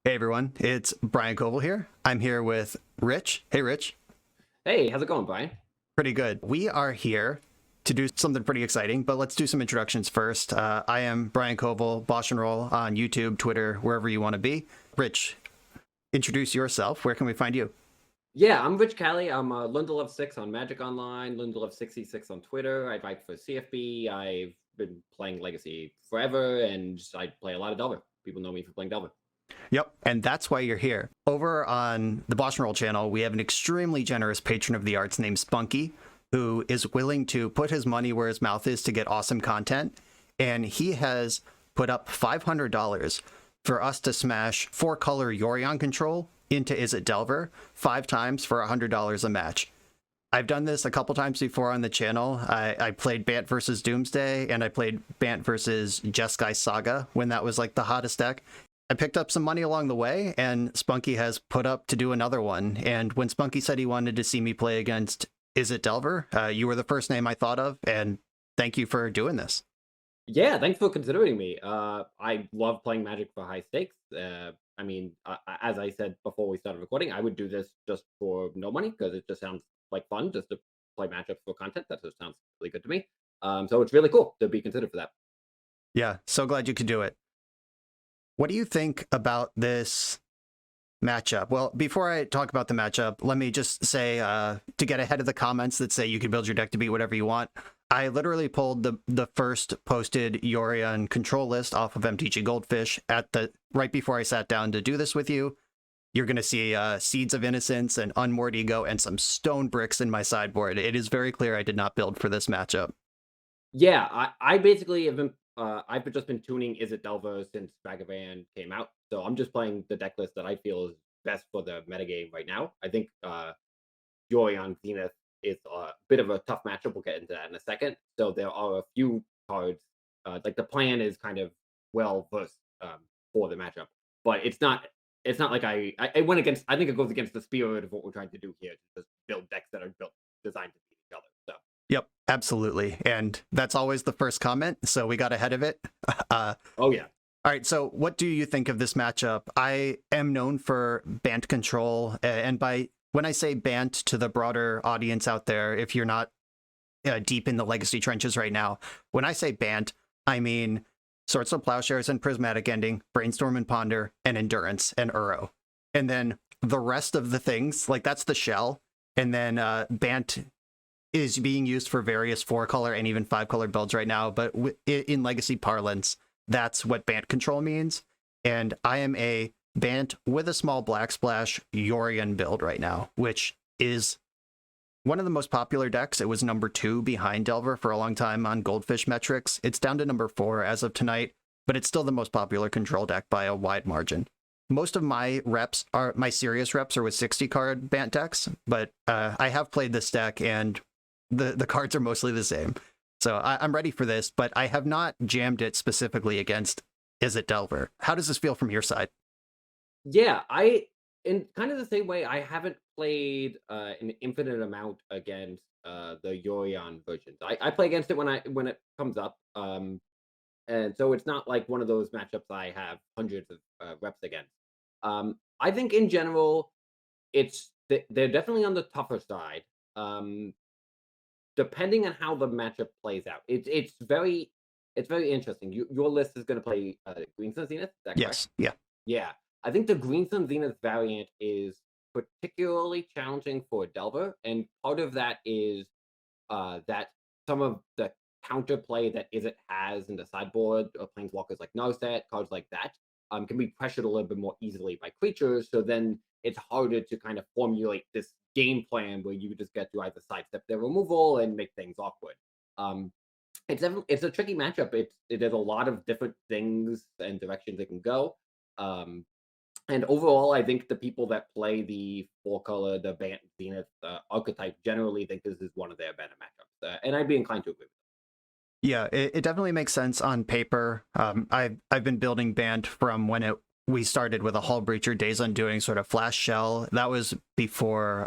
Hey everyone, it's Brian Coval here. I'm here with Rich. Hey Rich. Hey, how's it going, Brian? Pretty good. We are here to do something pretty exciting, but let's do some introductions first. I am Brian Coval, BoshNRoll on YouTube, Twitter, wherever you want to be. Rich, introduce yourself. Where can we find you? Yeah, I'm Rich Callie. I'm Lundel6 on Magic Online, Lundel66 on Twitter. I write for CFB. I've been playing Legacy forever, and I play a lot of Delver. People know me for playing Delver. Yep, and that's why you're here. Over on the BoshNRoll channel, we have an extremely generous patron of the arts named Spunky, who is willing to put his money where his mouth is to get awesome content. And he has put up $500 for us to smash 4-color Yorion control into Izzet Delver 5 times for $100 a match. I've done this a couple times before on the channel. I played Bant versus Doomsday, and I played Bant versus Jeskai Saga when that was like the hottest deck. I picked up some money along the way, and Spunky has put up to do another one. And when Spunky said he wanted to see me play against Izzet Delver, you were the first name I thought of, and thank you for doing this. Yeah, thanks for considering me. I love playing Magic for high stakes. As I said before we started recording, I would do this just for no money because it just sounds like fun just to play matchups for content. That just sounds really good to me. So it's really cool to be considered for that. Yeah, so glad you could do it. What do you think about this matchup? Well, before I talk about the matchup, let me just say, to get ahead of the comments that say you can build your deck to beat whatever you want, I literally pulled the first posted Yorion control list off of MTG Goldfish right before I sat down to do this with you. You're going to see Seeds of Innocence and Unmoored Ego and some stone bricks in my sideboard. It is very clear I did not build for this matchup. Yeah, I basically have been I've just been tuning Izzet Delver since Vagavan came out. So I'm just playing the deck list that I feel is best for the metagame right now. I think Joy on Zenith is a bit of a tough matchup. We'll get into that in a second. So there are a few cards like the plan is kind of well versed for the matchup, but it's not like I went against. I think it goes against the spirit of what we're trying to do here to just build decks that are built designed to beat each other. So Yep, absolutely. And that's always the first comment, so we got ahead of it. oh yeah. All right, so what do you think of this matchup? I am known for Bant control, and by when I say Bant to the broader audience out there, if you're not deep in the legacy trenches right now, when I say Bant, I mean Swords of Plowshares and Prismatic Ending, Brainstorm and Ponder, and Endurance and Uro. And then the rest of the things, like that's the shell, and then Bant is being used for various 4-color and even 5-color builds right now, but in legacy parlance, that's what Bant control means. And I am a Bant with a small black splash Yorion build right now, which is one of the most popular decks. It was number 2 behind Delver for a long time on Goldfish metrics. It's down to number 4 as of tonight, but it's still the most popular control deck by a wide margin. Most of my serious reps are with 60 card Bant decks, but I have played this deck and the cards are mostly the same. So I'm ready for this, but I have not jammed it specifically against Izzet Delver. How does this feel from your side? Yeah, I in kind of the same way, I haven't played an infinite amount against the Yorion versions. I play against it when it comes up, and so it's not like one of those matchups I have hundreds of reps against. I think in general, they're definitely on the tougher side. Um, Depending on how the matchup plays out, it's very interesting. Your list is going to play Green Sun Zenith. Is that correct? Yes. Yeah. Yeah, I think the Green Sun Zenith variant is particularly challenging for Delver, and part of that is that some of the counterplay that Izzet has in the sideboard, planeswalkers like Narset, cards like that, can be pressured a little bit more easily by creatures. So then it's harder to kind of formulate this game plan where you just get to either sidestep their removal and make things awkward. Um, it's a tricky matchup. There's a lot of different things and directions it can go. Um, and overall, I think the people that play the 4-color, the Bant Zenith archetype generally think this is one of their better matchups. And I'd be inclined to agree with Yeah, it definitely makes sense on paper. I've been building Bant from when we started with a Hull Breacher, Days Undoing sort of flash shell. That was before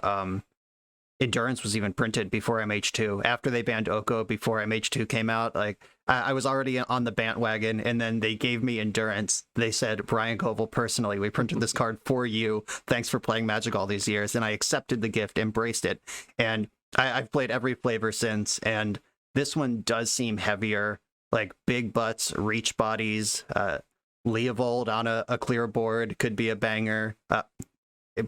Endurance was even printed before MH2. After they banned Oko, before MH2 came out, like I was already on the bandwagon, and then they gave me Endurance. They said, Brian Coval, personally, we printed this card for you. Thanks for playing Magic all these years. And I accepted the gift, embraced it. And I've played every flavor since, and this one does seem heavier, like big butts, reach bodies, Leovold on a clear board could be a banger.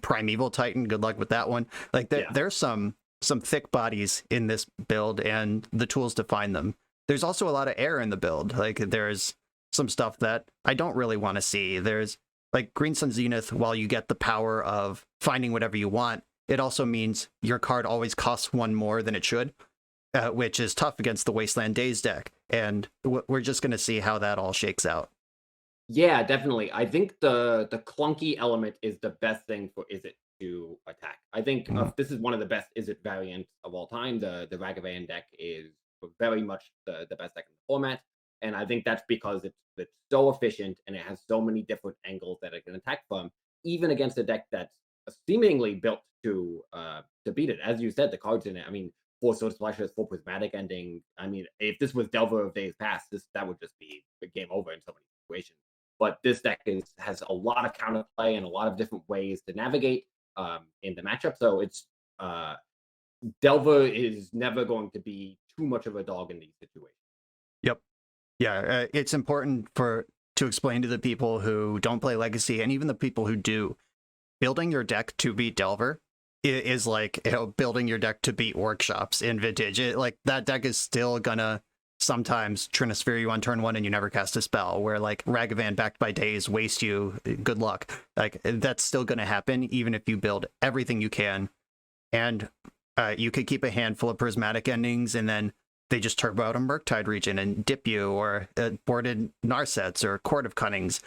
Primeval Titan, good luck with that one. Like there's some thick bodies in this build and the tools to find them. There's also a lot of air in the build. Like there's some stuff that I don't really want to see. There's like Green Sun Zenith, while you get the power of finding whatever you want, it also means your card always costs one more than it should, which is tough against the Wasteland Days deck. And we're just going to see how that all shakes out. Yeah, definitely. I think the clunky element is the best thing for Izzet to attack. I think this is one of the best Izzet variants of all time. The Ragavan deck is very much the best deck in the format, and I think that's because it's so efficient and it has so many different angles that it can attack from, even against a deck that's seemingly built to beat it. As you said, the cards in it. I mean, 4 Sword Splashes, 4 Prismatic Ending. I mean, if this was Delver of Days Past, that would just be a game over in so many situations. But this deck has a lot of counterplay and a lot of different ways to navigate in the matchup. So it's Delver is never going to be too much of a dog in these situations. Yep. Yeah, it's important to explain to the people who don't play Legacy and even the people who do. Building your deck to beat Delver is like building your deck to beat Workshops in Vintage. Like that deck is still gonna sometimes Trinisphere you on turn 1 and you never cast a spell, where like Ragavan backed by Days waste you, good luck. Like that's still going to happen even if you build everything you can. And you could keep a handful of Prismatic Endings and then they just turbo out a Murktide region and dip you, or boarded Narsets or Court of Cunnings.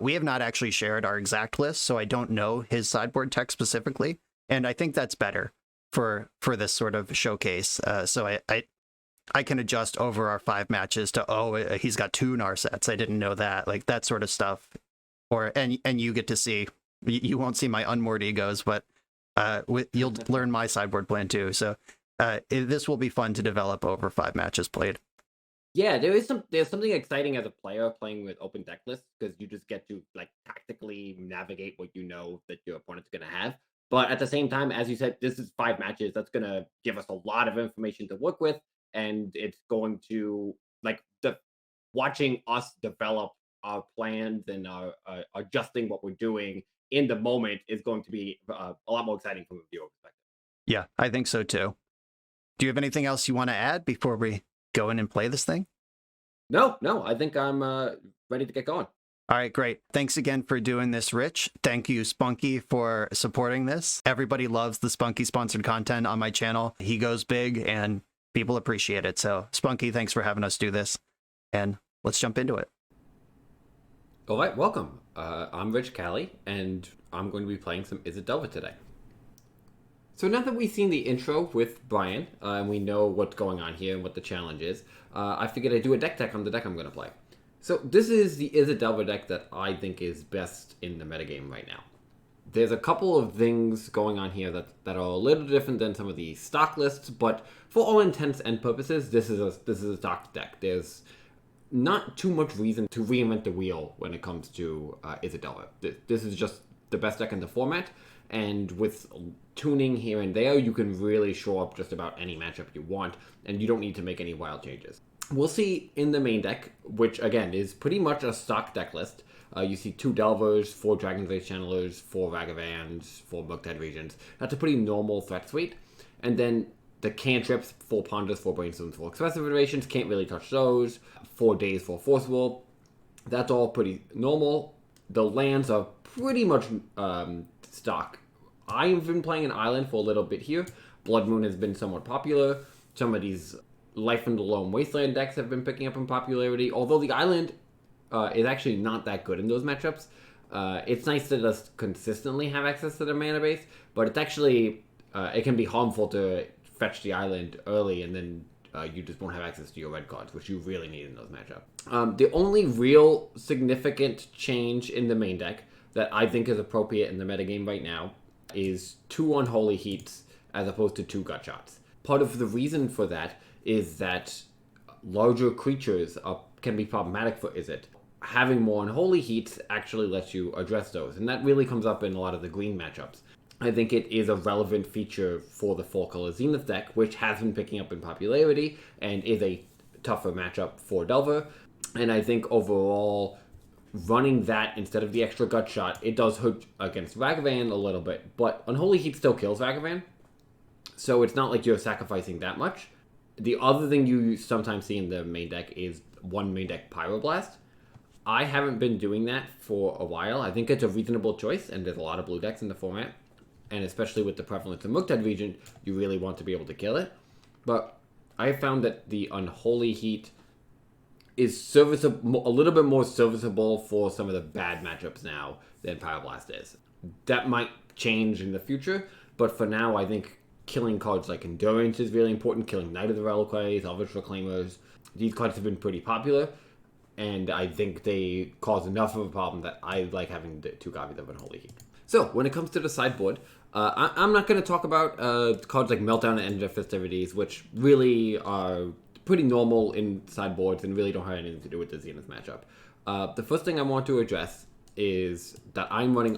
We have not actually shared our exact list, so I don't know his sideboard tech specifically. And I think that's better for this sort of showcase. So I can adjust over our 5 matches to, he's got 2 Narsets. I didn't know that, like that sort of stuff. And you get to see, you won't see my unmoored egos, but you'll learn my sideboard plan too. So this will be fun to develop over 5 matches played. Yeah, there's something exciting as a player playing with open deck lists, because you just get to like tactically navigate what you know that your opponent's going to have. But at the same time, as you said, this is 5 matches. That's going to give us a lot of information to work with. And it's going to watching us develop our plans and adjusting what we're doing in the moment is going to be a lot more exciting from a viewer perspective. Yeah, I think so too. Do you have anything else you want to add before we go in and play this thing? No, I think I'm ready to get going. All right, great. Thanks again for doing this, Rich. Thank you, Spunky, for supporting this. Everybody loves the Spunky sponsored content on my channel. He goes big and people appreciate it. So, Spunky, thanks for having us do this. And let's jump into it. All right, welcome. I'm Rich Callie, and I'm going to be playing some Izzet Delver today. So now that we've seen the intro with Brian, and we know what's going on here and what the challenge is, I figured I'd do a deck tech on the deck I'm going to play. So this is the Izzet Delver deck that I think is best in the metagame right now. There's a couple of things going on here that are a little different than some of the stock lists, but for all intents and purposes, this is a stock deck. There's not too much reason to reinvent the wheel when it comes to Izzet Delver. This is just the best deck in the format, and with tuning here and there, you can really show up just about any matchup you want, and you don't need to make any wild changes. We'll see in the main deck, which again is pretty much a stock deck list. You see 2 Delvers, 4 Dragon's Rage Channelers, 4 Ragavans, 4 Murktide Regions. That's a pretty normal threat suite. And then the cantrips, 4 Ponders, 4 Brainstorms, 4 Expressive Iterations, can't really touch those. 4 Days, 4 Forcible. That's all pretty normal. The lands are pretty much stock. I've been playing an island for a little bit here. Blood Moon has been somewhat popular. Some of these Life in the Lone Wasteland decks have been picking up in popularity, although the island is actually not that good in those matchups. It's nice to just consistently have access to their mana base, but it's actually, it can be harmful to fetch the island early and then you just won't have access to your red cards, which you really need in those matchups. The only real significant change in the main deck that I think is appropriate in the metagame right now is 2 Unholy Heats as opposed to 2 gut shots. Part of the reason for that is that larger creatures can be problematic for Izzet. Having more Unholy Heats actually lets you address those, and that really comes up in a lot of the green matchups. I think it is a relevant feature for the 4-color Zenith deck, which has been picking up in popularity and is a tougher matchup for Delver. And I think overall, running that instead of the extra gut shot, it does hurt against Ragavan a little bit, but Unholy Heat still kills Ragavan, so it's not like you're sacrificing that much. The other thing you sometimes see in the main deck is one main deck Pyroblast. I haven't been doing that for a while. I think it's a reasonable choice, and there's a lot of blue decks in the format, and especially with the prevalence of Murktide Regent, you really want to be able to kill it. But I have found that the Unholy Heat is serviceable, a little bit more serviceable for some of the bad matchups now than Pyroblast is. That might change in the future, but for now, I think killing cards like Endurance is really important. Killing Knight of the Reliquary, Salvage Reclaimers, these cards have been pretty popular, and I think they cause enough of a problem that I like having 2 copies of Unholy Heat. So, when it comes to the sideboard, I'm not going to talk about cards like Meltdown and End of Festivities, which really are pretty normal in sideboards and really don't have anything to do with the Zenith matchup. The first thing I want to address is that I'm running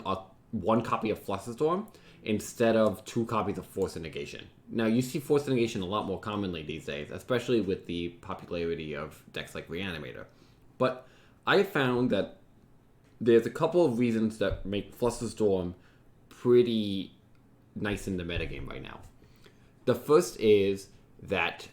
1 copy of Flusterstorm instead of 2 copies of Force of Negation. Now, you see Force of Negation a lot more commonly these days, especially with the popularity of decks like Reanimator. But I found that there's a couple of reasons that make Flusterstorm pretty nice in the metagame right now. The first is that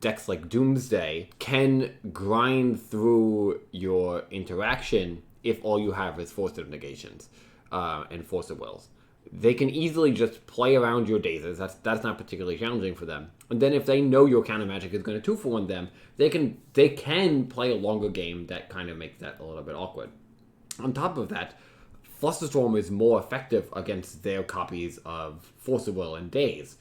decks like Doomsday can grind through your interaction if all you have is Force of Negations and Force of Wills. They can easily just play around your dazes. That's not particularly challenging for them. And then if they know your counter magic is going to 2-for-1 them, they can play a longer game that kind of makes that a little bit awkward. On top of that, Flusterstorm is more effective against their copies of Force of Will and Daze,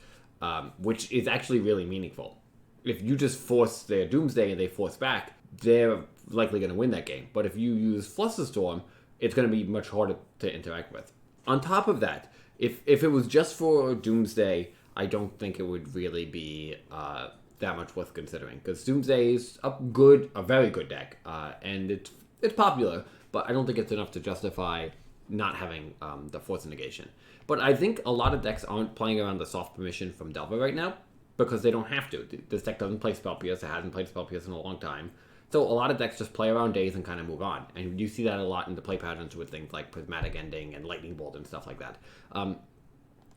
which is actually really meaningful. If you just force their Doomsday and they force back, they're likely going to win that game. But if you use Flusterstorm, it's going to be much harder to interact with. On top of that, if it was just for Doomsday, I don't think it would really be that much worth considering, because Doomsday is a very good deck, and it's popular, but I don't think it's enough to justify not having the Force of Negation. But I think a lot of decks aren't playing around the soft permission from Delver right now, because they don't have to. This deck doesn't play Spell Pierce, it hasn't played Spell Pierce in a long time. So a lot of decks just play around Daze and kind of move on. And you see that a lot in the play patterns with things like Prismatic Ending and Lightning Bolt and stuff like that. And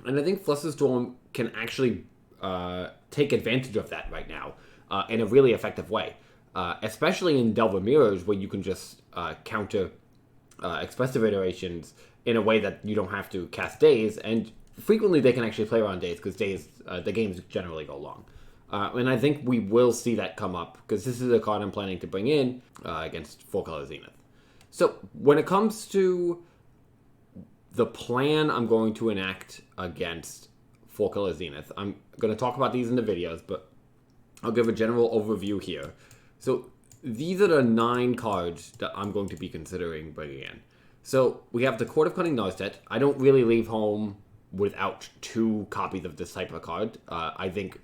I think Flusterstorm can actually take advantage of that right now in a really effective way. Especially in Delver Mirrors, where you can just counter Expressive Iterations in a way that you don't have to cast Daze. And frequently they can actually play around Daze, because the games generally go long. And I think we will see that come up, because this is a card I'm planning to bring in against 4-color Zenith. So when it comes to the plan I'm going to enact against 4-color Zenith, I'm going to talk about these in the videos, but I'll give a general overview here. So these are the 9 cards that I'm going to be considering bringing in. So we have the Court of Cunning Narset. I don't really leave home without 2 copies of this type of card. I think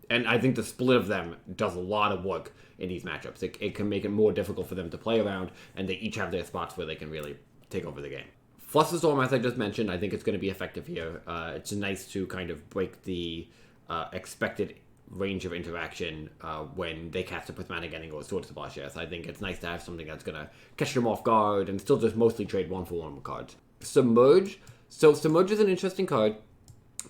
the split of them does a lot of work in these matchups. It can make it more difficult for them to play around, and they each have their spots where they can really take over the game. Flusterstorm, as I just mentioned, I think it's going to be effective here. It's nice to kind of break the expected range of interaction when they cast a Prismatic Ending or a Swords to Plowshares. I think it's nice to have something that's going to catch them off guard and still just mostly trade 1-for-1 cards. Submerge. So Submerge is an interesting card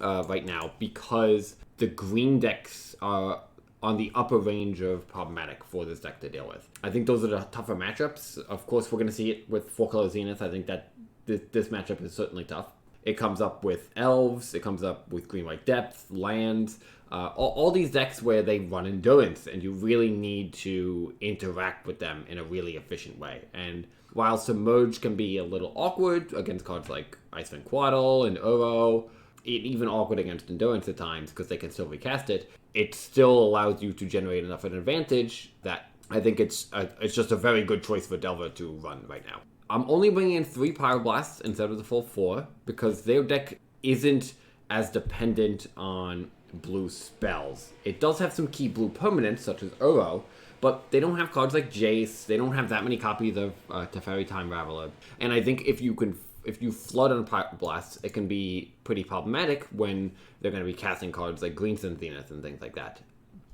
right now, because the green decks are on the upper range of problematic for this deck to deal with. I think those are the tougher matchups. Of course, we're going to see it with 4-color Zenith. I think that this matchup is certainly tough. It comes up with Elves, it comes up with Green-White Depth, Lands, all these decks where they run Endurance, and you really need to interact with them in a really efficient way. And while Submerge can be a little awkward against cards like Icewind Quaddle and Uro, even awkward against Endurance at times, because they can still recast it, it still allows you to generate enough of an advantage that I think it's just a very good choice for Delver to run right now. I'm only bringing in 3 Pyroblasts instead of the full 4, because their deck isn't as dependent on blue spells. It does have some key blue permanents, such as Uro, but they don't have cards like Jace. They don't have that many copies of Teferi Time Raveler. And I think if you flood on Pirate Blasts, it can be pretty problematic when they're going to be casting cards like Greensun Zenith and things like that.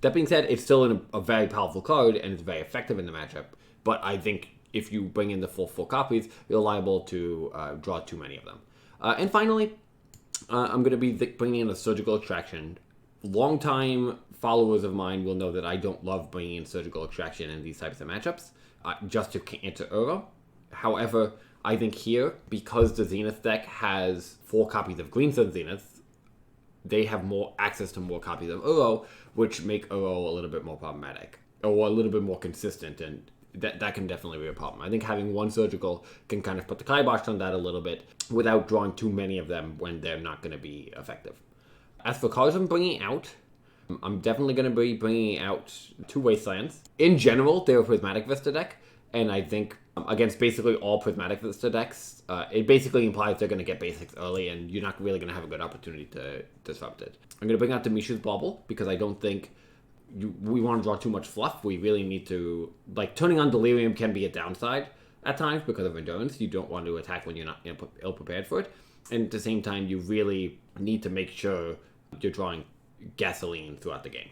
That being said, it's still a very powerful card, and it's very effective in the matchup. But I think if you bring in the full 4 copies, you're liable to draw too many of them. And finally, I'm going to be bringing in a Surgical Extraction. Longtime followers of mine will know that I don't love bringing in Surgical Extraction in these types of matchups, just to counter Uro. However, I think here, because the Zenith deck has 4 copies of Greensun Zenith, they have more access to more copies of Uro, which make Uro a little bit more problematic, or a little bit more consistent, and that can definitely be a problem. I think having 1 Surgical can kind of put the kibosh on that a little bit without drawing too many of them when they're not going to be effective. As for cards I'm bringing out, I'm definitely going to be bringing out 2 Wastelands. In general, they're a Prismatic Vista deck, and I think against basically all Prismatic Vista decks, it basically implies they're going to get basics early, and you're not really going to have a good opportunity to disrupt it. I'm going to bring out Demisha's Bauble, because I don't think we want to draw too much fluff. We really need to... Like, turning on Delirium can be a downside at times because of Endurance. You don't want to attack when you're not ill-prepared for it. And at the same time, you really need to make sure you're drawing gasoline throughout the game.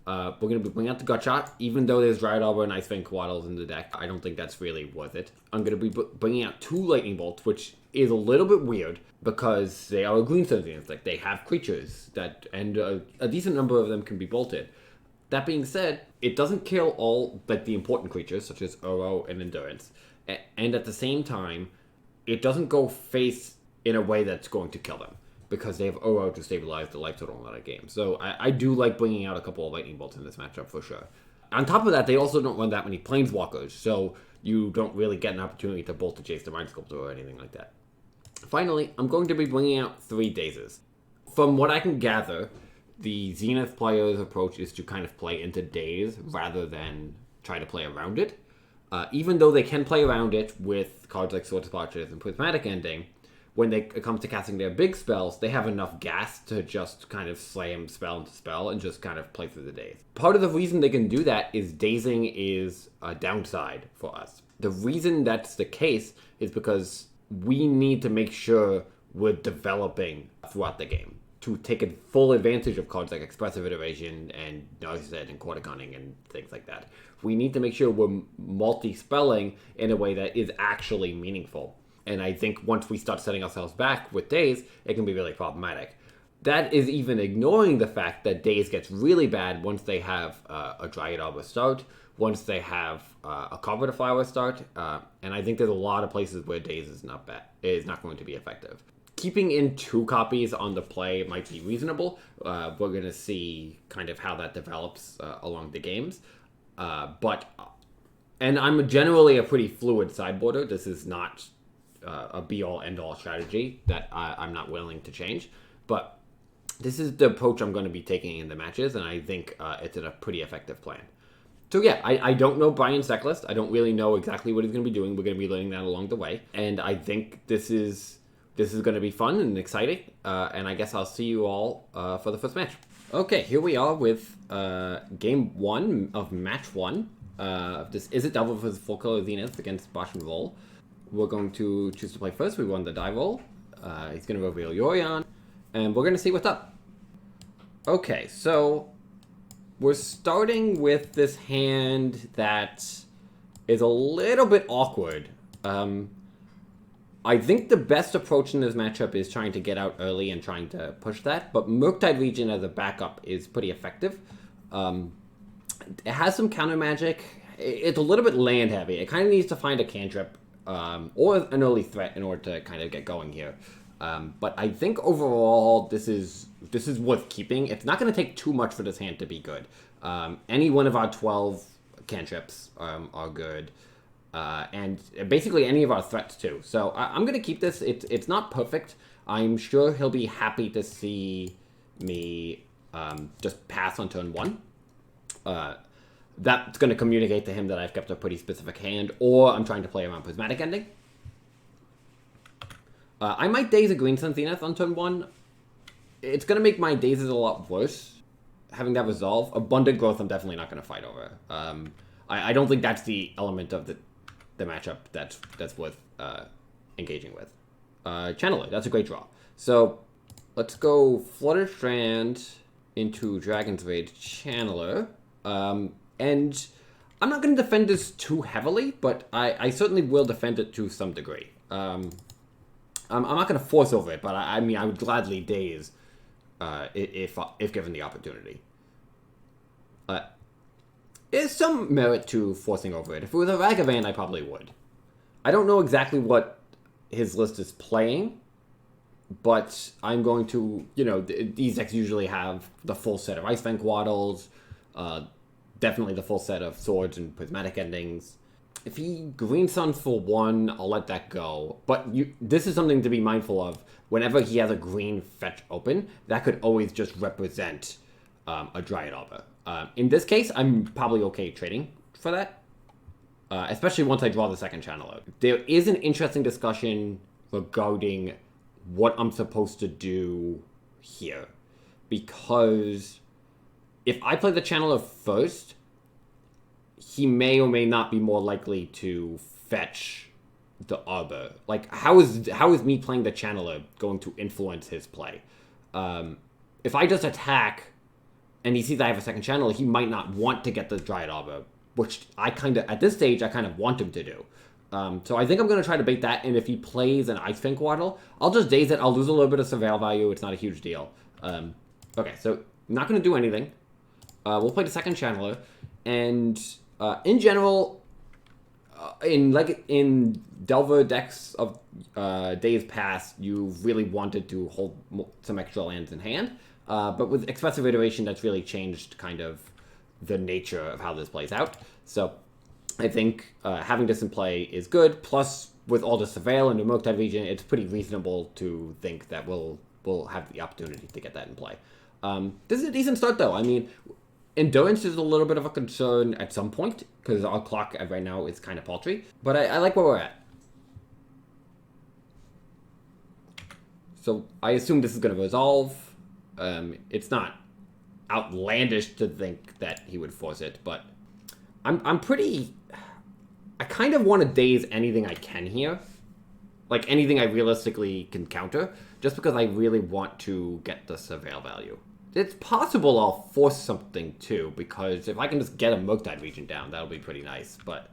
We're going to bring out the Gutshot. Even though there's Dryad Arbor and Ice Fang Quaddles in the deck, I don't think that's really worth it. I'm going to be bringing out 2 Lightning Bolts, which is a little bit weird because they are a Greensun Zenith. Like, they have creatures that, and a decent number of them can be bolted. That being said, it doesn't kill all the important creatures, such as Uro and Endurance. And at the same time, it doesn't go face in a way that's going to kill them, because they have Uro to stabilize the life total in that game. So I do like bringing out a couple of Lightning Bolts in this matchup for sure. On top of that, they also don't run that many Planeswalkers, so you don't really get an opportunity to bolt the Jace the Mind Sculptor or anything like that. Finally, I'm going to be bringing out 3 Dazes. From what I can gather, the Zenith player's approach is to kind of play into Daze rather than try to play around it. Even though they can play around it with cards like Sword Splotches and Prismatic Ending, when it comes to casting their big spells, they have enough gas to just kind of slam spell into spell and just kind of play through the daze. Part of the reason they can do that is dazing is a downside for us. The reason that's the case is because we need to make sure we're developing throughout the game to take a full advantage of cards like Expressive Iteration and Izzet and Quarter Gunning and things like that. We need to make sure we're multi-spelling in a way that is actually meaningful. And I think once we start setting ourselves back with Daze, it can be really problematic. That is even ignoring the fact that Daze gets really bad once they have a Dryad Arbor start, once they have a Carver to Flower start, and I think there's a lot of places where Daze is not going to be effective. Keeping in 2 copies on the play might be reasonable. We're going to see kind of how that develops along the games. And I'm generally a pretty fluid sideboarder. This is not a be-all, end-all strategy that I'm not willing to change. But this is the approach I'm going to be taking in the matches, and I think it's a pretty effective plan. So yeah, I don't know Brian's deck list. I don't really know exactly what he's going to be doing. We're going to be learning that along the way. And I think this is going to be fun and exciting. And I guess I'll see you all for the first match. Okay, here we are with game 1 of match 1. This Izzet Delver vs. Full Color Zenith against BoshNRoll. We're going to choose to play first. We won the die roll. He's going to reveal Yorion. And we're going to see what's up. Okay, so we're starting with this hand that is a little bit awkward. I think the best approach in this matchup is trying to get out early and trying to push that, but Murktide Legion as a backup is pretty effective. It has some counter magic. It's a little bit land heavy. It kind of needs to find a cantrip or an early threat in order to kind of get going here. But I think overall this is worth keeping. It's not going to take too much for this hand to be good. Any one of our 12 cantrips are good. And basically any of our threats too. So I'm going to keep this. It's not perfect. I'm sure he'll be happy to see me just pass on turn 1. That's going to communicate to him that I've kept a pretty specific hand, or I'm trying to play around Prismatic Ending. I might Daze a Greensun Zenith on turn 1. it's going to make my dazes a lot worse. Having that resolve. Abundant Growth, I'm definitely not going to fight over. I don't think that's the element of the matchup that's worth engaging with. Channeler, that's a great draw. So let's go Flutter Strand into Dragon's Rage Channeler. And I'm not going to defend this too heavily, but I certainly will defend it to some degree. I'm not going to force over it, but I mean, I would gladly daze if given the opportunity. There's some merit to forcing over it. If it was a Ragavan, I probably would. I don't know exactly what his list is playing, but I'm going to, these decks usually have the full set of Ice Fang Waddles, definitely the full set of Swords and Prismatic Endings. If he Green Sun for 1, I'll let that go. But this is something to be mindful of. Whenever he has a green fetch open, that could always just represent a Dryad Arbor. In this case, I'm probably okay trading for that, especially once I draw the second Channeler. There is an interesting discussion regarding what I'm supposed to do here. Because if I play the Channeler first, he may or may not be more likely to fetch the Arbor. Like, how is me playing the Channeler going to influence his play? If I just attack and he sees I have a second Channeler, he might not want to get the Dryad Arbor, which at this stage, I kind of want him to do. So I think I'm going to try to bait that, and if he plays an Ice Fang Waddle, I'll just daze it. I'll lose a little bit of surveil value. It's not a huge deal. Okay, so I'm not going to do anything. We'll play the second Channeler, and in general, in Delver decks of days past, you really wanted to hold some extra lands in hand. But with Expressive Iteration, that's really changed kind of the nature of how this plays out. So I think having this in play is good. Plus, with all the Surveil and the Murktide region, it's pretty reasonable to think that we'll have the opportunity to get that in play. This is a decent start, though. I mean, Endurance is a little bit of a concern at some point, because our clock right now is kind of paltry. But I like where we're at. So I assume this is going to resolve. It's not outlandish to think that he would force it, but I'm pretty... I kind of want to daze anything I can here. Like, anything I realistically can counter, just because I really want to get the Surveil value. It's possible I'll force something too, because if I can just get a Murktide region down, that'll be pretty nice. But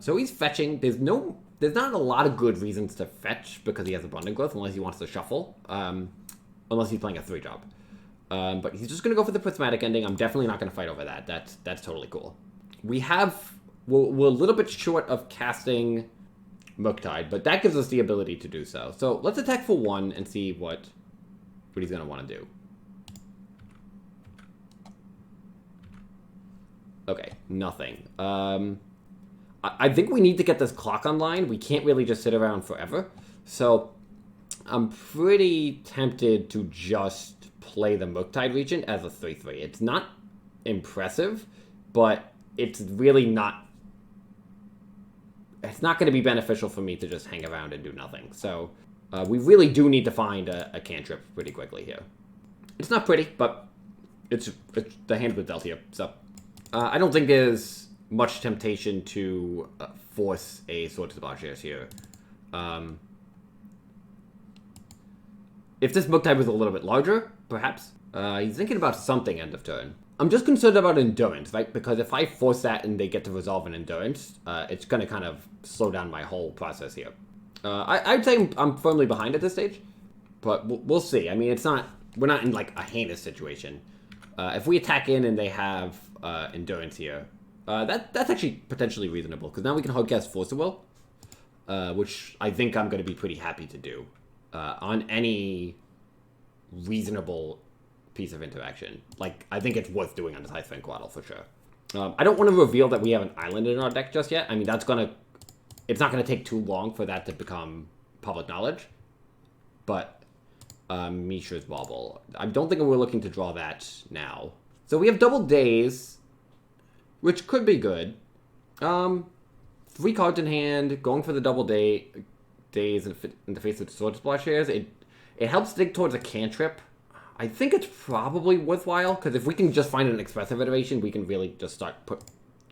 so he's fetching. There's not a lot of good reasons to fetch because he has Abundant Growth, unless he wants to shuffle, unless he's playing a 3-drop. But he's just gonna go for the Prismatic Ending. I'm definitely not gonna fight over that. That's totally cool. We're a little bit short of casting Murktide, but that gives us the ability to do so. So let's attack for 1 and see what he's gonna want to do. Okay, nothing. I think we need to get this clock online. We can't really just sit around forever. So I'm pretty tempted to just play the Murktide region as a 3-3. It's not impressive, but it's really not... It's not going to be beneficial for me to just hang around and do nothing. So we really do need to find a cantrip pretty quickly here. It's not pretty, but it's the hand was dealt here, so... I don't think there's much temptation to force a Sword to the Plowshares here. If this Murktide was a little bit larger, perhaps. He's thinking about something end of turn. I'm just concerned about Endurance, right? Because if I force that and they get to resolve an Endurance, it's going to kind of slow down my whole process here. I'd say I'm firmly behind at this stage, but we'll see. I mean, we're not in like a heinous situation. If we attack in and they have Endurance here, that's actually potentially reasonable, because now we can hardcast Force of Will, which I think I'm going to be pretty happy to do on any reasonable piece of interaction. Like, I think it's worth doing on the Ice Fang Waddle for sure. I don't want to reveal that we have an island in our deck just yet. I mean, it's not going to take too long for that to become public knowledge, but Mishra's Bauble. I don't think we're looking to draw that now. So we have double days, which could be good. 3 cards in hand, going for the double days in the face of Sword Splashers. It helps dig towards a cantrip I think it's probably worthwhile, because if we can just find an expressive iteration, we can really just start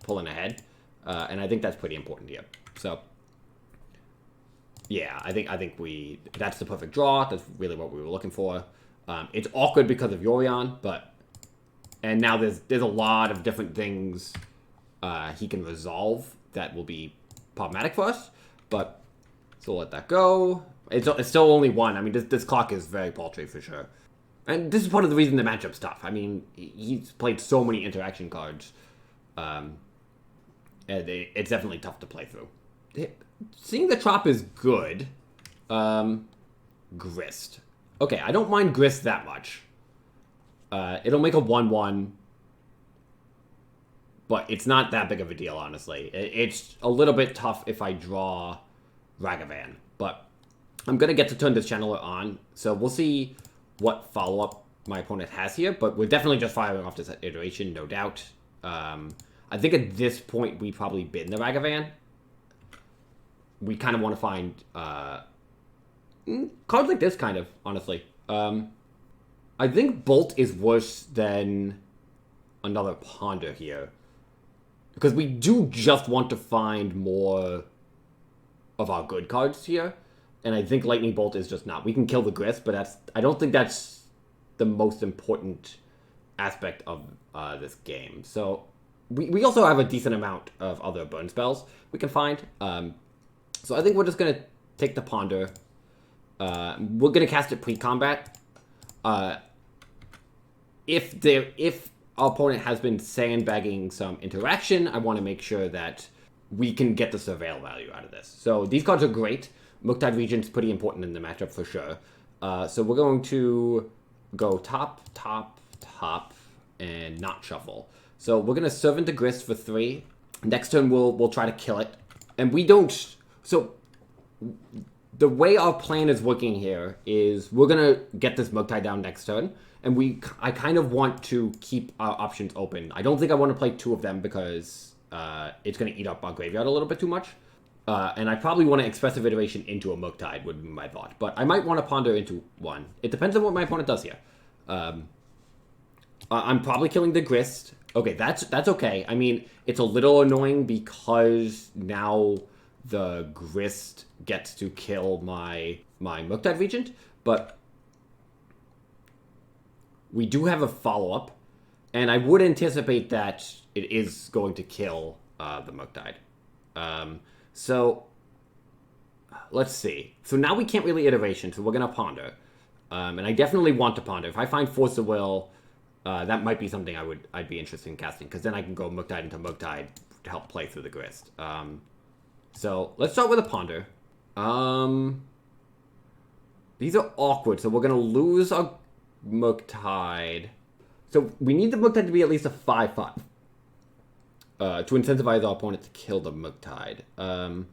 pulling ahead. And I think that's pretty important here. So, yeah, I think that's the perfect draw. That's really what we were looking for. It's awkward because of Yorion, and now there's a lot of different things he can resolve that will be problematic for us. But so we'll let that go. It's still only one. I mean, this clock is very paltry for sure. And this is part of the reason the matchup's tough. I mean, he's played so many interaction cards. And it's definitely tough to play through. Seeing the Trop is good. Grist. Okay, I don't mind Grist that much. It'll make a 1/1. But it's not that big of a deal, honestly. It's a little bit tough if I draw Ragavan. But I'm going to get to turn this channeler on. So we'll see what follow-up my opponent has here. But we're definitely just firing off this iteration, no doubt. I think at this point, we probably bin the Ragavan. We kind of want to find cards like this, kind of, honestly. I think Bolt is worse than another Ponder here. Because we do just want to find more of our good cards here. And I think Lightning Bolt is just not. We can kill the Grist, but I don't think that's the most important aspect of this game. So we also have a decent amount of other burn spells we can find. So I think we're just going to take the Ponder. We're going to cast it pre-combat. If our opponent has been sandbagging some interaction, I want to make sure that we can get the surveil value out of this. So these cards are great. Murktide Regent's pretty important in the matchup for sure. So we're going to go top, top, top, and not shuffle. So we're going to serve into Grist for 3. Next turn, we'll try to kill it. And we don't... So the way our plan is working here is we're going to get this Murktide down next turn. And I kind of want to keep our options open. I don't think I want to play 2 of them because it's going to eat up our graveyard a little bit too much. And I probably want to expressive iteration into a Murktide would be my thought. But I might want to ponder into 1. It depends on what my opponent does here. I'm probably killing the Grist. Okay, that's okay. I mean, it's a little annoying because now the Grist gets to kill my Murktide Regent. But we do have a follow-up. And I would anticipate that it is going to kill the Murktide. So, let's see. So now we can't really iteration, so we're going to ponder. And I definitely want to ponder. If I find Force of Will, that might be something I'd be interested in casting, because then I can go Murktide into Murktide to help play through the Grist. So let's start with a ponder. These are awkward, so we're going to lose our Murktide. So we need the Murktide to be at least a 5/5. To incentivize our opponent to kill the Murktide. But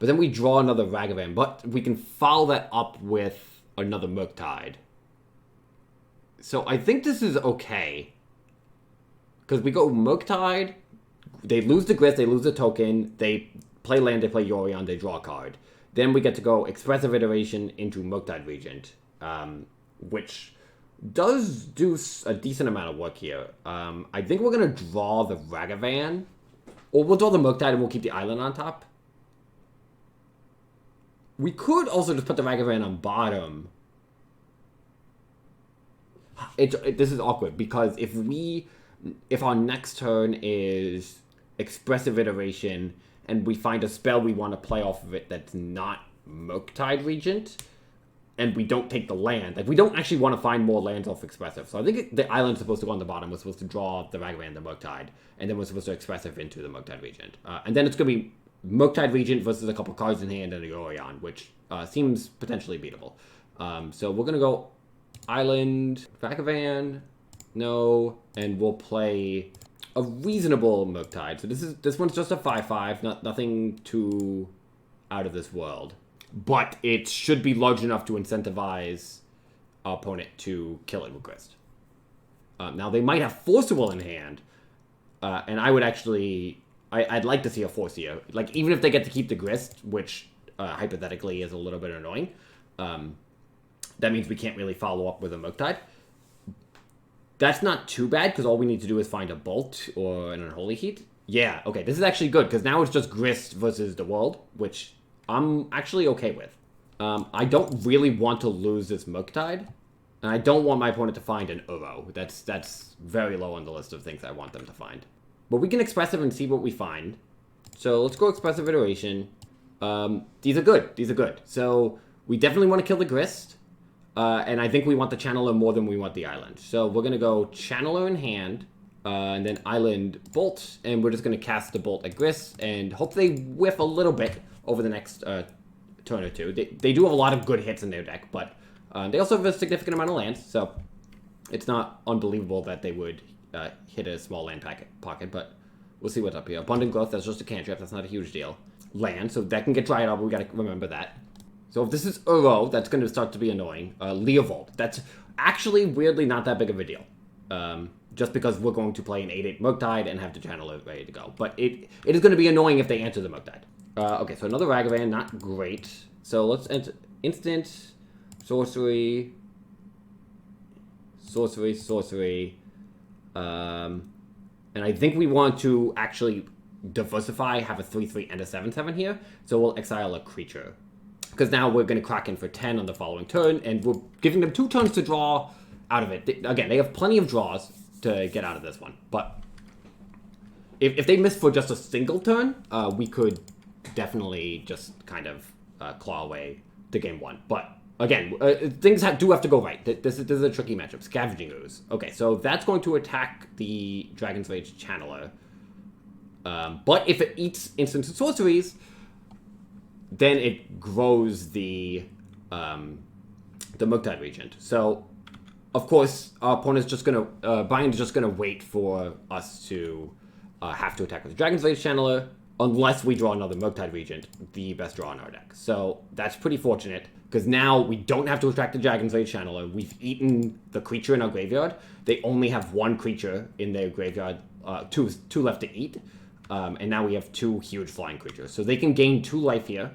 then we draw another Ragavan. But we can follow that up with another Murktide. So I think this is okay. Because we go Murktide. They lose the Grist. They lose the token. They play land. They play Yorion. They draw a card. Then we get to go Expressive Iteration into Murktide Regent. Which does do a decent amount of work here. I think we're going to draw the Ragavan. Or we'll draw the Murktide and we'll keep the island on top. We could also just put the Ragavan on bottom. This is awkward because if our next turn is Expressive Iteration and we find a spell we want to play off of it that's not Murktide Regent, and we don't take the land. Like, we don't actually want to find more lands off Expressive. So I think the island's supposed to go on the bottom. We're supposed to draw the Ragavan, the Murktide, and then we're supposed to Expressive into the Murktide Regent. And then it's going to be Murktide Regent versus a couple cards in hand and a Yorion, which seems potentially beatable. So we're going to go Island, Ragavan, no, and we'll play a reasonable Murktide. So this one's just a 5/5, nothing too out of this world. But it should be large enough to incentivize our opponent to kill it with Grist. Now, they might have Force of Will in hand. And I would actually... I'd like to see a Force here. Like, even if they get to keep the Grist, which hypothetically is a little bit annoying. that means we can't really follow up with a Murktide. That's not too bad, because all we need to do is find a Bolt or an Unholy Heat. Yeah, okay, this is actually good, because now it's just Grist versus the World, which I'm actually okay with. I don't really want to lose this Murktide, and I don't want my opponent to find an Uro. That's very low on the list of things I want them to find. But we can Expressive and see what we find. So let's go Expressive Iteration. These are good. These are good. So we definitely want to kill the Grist. And I think we want the Channeler more than we want the Island. So we're going to go Channeler in hand, and then Island Bolt, and we're just going to cast the Bolt at Grist, and hope they whiff a little bit over the next turn or two. They do have a lot of good hits in their deck, but they also have a significant amount of lands, so it's not unbelievable that they would hit a small land pocket, but we'll see what's up here. Abundant Growth, that's just a cantrip, that's not a huge deal. Land, so that can get dried up, but we gotta remember that. So if this is Uro, that's going to start to be annoying. Leovold, that's actually weirdly not that big of a deal. Just because we're going to play an 8/8 Murktide and have the Channeler ready to go. But it is going to be annoying if they answer the Murktide. Okay, so another Ragavan, not great. So let's enter instant, sorcery, sorcery. And I think we want to actually diversify, have a 3/3 and a 7/7 here. So we'll exile a creature. Because now we're going to Kraken for 10 on the following turn, and we're giving them 2 turns to draw out of it. Again, they have plenty of draws to get out of this one. But if they miss for just a single turn, we could definitely just kind of claw away to game 1. But again, things do have to go right. This is a tricky matchup. Scavenging Ooze. Okay, so that's going to attack the Dragon's Rage Channeler. But if it eats instants and sorceries, then it grows the Murktide Regent. So, of course, our opponent's just gonna Brian's just gonna wait for us to have to attack with the Dragon's Rage Channeler, unless we draw another Murktide Regent, the best draw in our deck. So that's pretty fortunate, because now we don't have to attack the Dragon's Rage Channeler. We've eaten the creature in our graveyard. They only have 1 creature in their graveyard, two left to eat. And now we have 2 huge flying creatures. So they can gain 2 life here,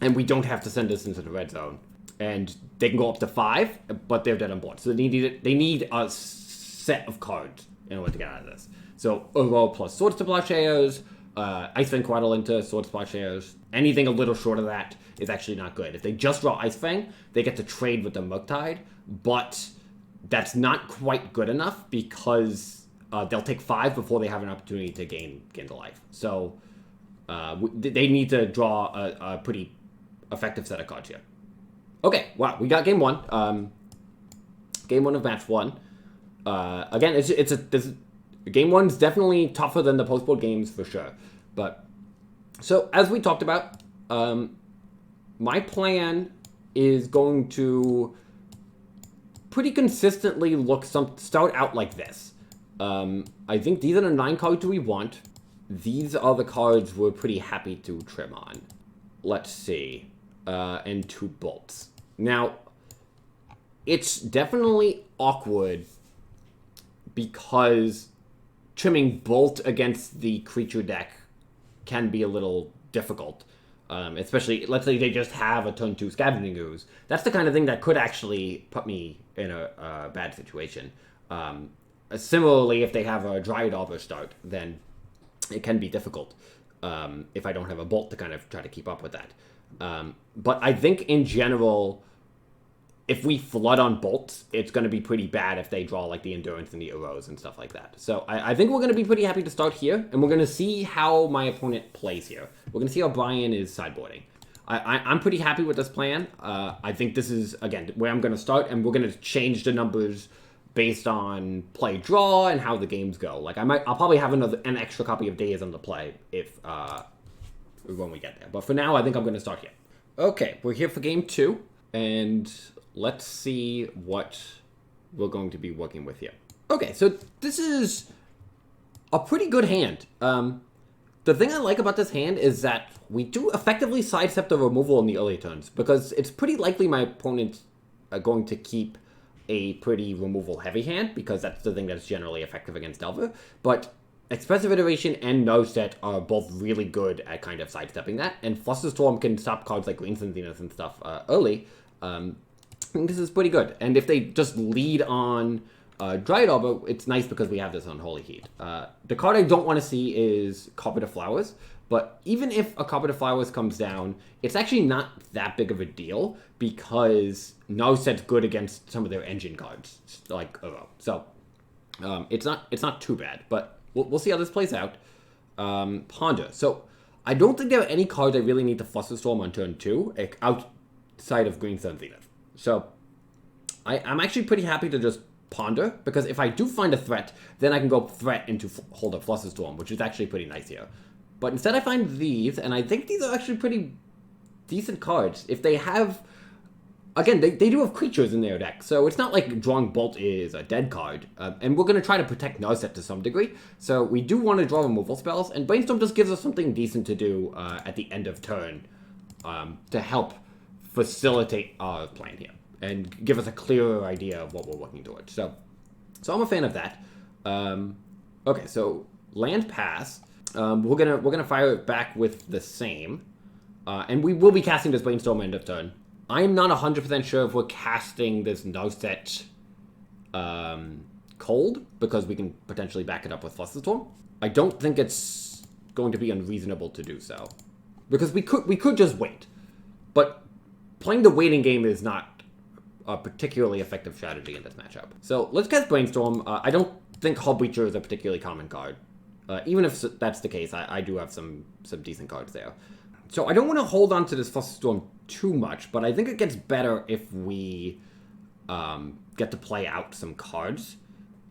and we don't have to send this into the red zone. And they can go up to 5, but they're dead on board. So they need a set of cards in order to get out of this. So Uro plus Swords to Plowshares, Icefang Quadrilinta, Swords to Plowshares. Anything a little short of that is actually not good. If they just draw Icefang, they get to trade with the Murktide, but that's not quite good enough because they'll take 5 before they have an opportunity to gain the life. So they need to draw a pretty effective set of cards here. Okay, wow, we got game 1. Game 1 of match 1. Again, game 1's definitely tougher than the post-board games for sure. But so as we talked about, my plan is going to pretty consistently start out like this. I think these are the 9 cards we want. These are the cards we're pretty happy to trim on. Let's see. And 2 bolts. Now, it's definitely awkward because trimming bolt against the creature deck can be a little difficult. Especially, let's say they just have a turn 2 Scavenging Ooze. That's the kind of thing that could actually put me in a bad situation. Similarly, if they have a Dryad Arbor start, then it can be difficult if I don't have a Bolt to kind of try to keep up with that. But I think in general, if we flood on Bolts, it's going to be pretty bad if they draw like the Endurance and the Uros and stuff like that. So I think we're going to be pretty happy to start here, and we're going to see how my opponent plays here. We're going to see how Brian is sideboarding. I'm pretty happy with this plan. I think this is, again, where I'm going to start, and we're going to change the numbers based on play draw and how the games go. Like I'll probably have an extra copy of Days on the play when we get there. But for now, I think I'm going to start here. Okay, we're here for game 2, and let's see what we're going to be working with here. Okay, so this is a pretty good hand. The thing I like about this hand is that we do effectively sidestep the removal in the early turns, because it's pretty likely my opponents are going to keep a pretty removal-heavy hand, because that's the thing that's generally effective against Delver. But Expressive Iteration and Narset are both really good at kind of sidestepping that, and Flusterstorm can stop cards like Green Sun Zenith and stuff early. think this is pretty good. And if they just lead on Dryad Arbor, it's nice because we have this Unholy Heat. The card I don't want to see is Carpet of Flowers, but even if a Carpet of Flowers comes down, it's actually not that big of a deal because Narset's good against some of their engine cards, like Uro. So it's not too bad, but we'll see how this plays out. Ponder. So I don't think there are any cards I really need to Flusterstorm on turn 2 outside of Green Sun Zenith. So I'm actually pretty happy to just Ponder, because if I do find a threat, then I can go threat into hold up Flusterstorm, which is actually pretty nice here. But instead I find these, and I think these are actually pretty decent cards. If they have... Again, they do have creatures in their deck, so it's not like drawing Bolt is a dead card. And we're going to try to protect Narset to some degree, so we do want to draw removal spells, and Brainstorm just gives us something decent to do at the end of turn to help facilitate our plan here, and give us a clearer idea of what we're working towards. So I'm a fan of that. Okay, so land pass. We're gonna fire it back with the same, and we will be casting this Brainstorm end of turn. I'm not 100% sure if we're casting this Narset cold, because we can potentially back it up with Flusterstorm. I don't think it's going to be unreasonable to do so, because we could just wait. But playing the waiting game is not a particularly effective strategy in this matchup. So let's cast Brainstorm. I don't think Hull Breacher is a particularly common card. Even if that's the case, I do have some decent cards there. So I don't want to hold on to this Flusterstorm too much, but I think it gets better if we get to play out some cards.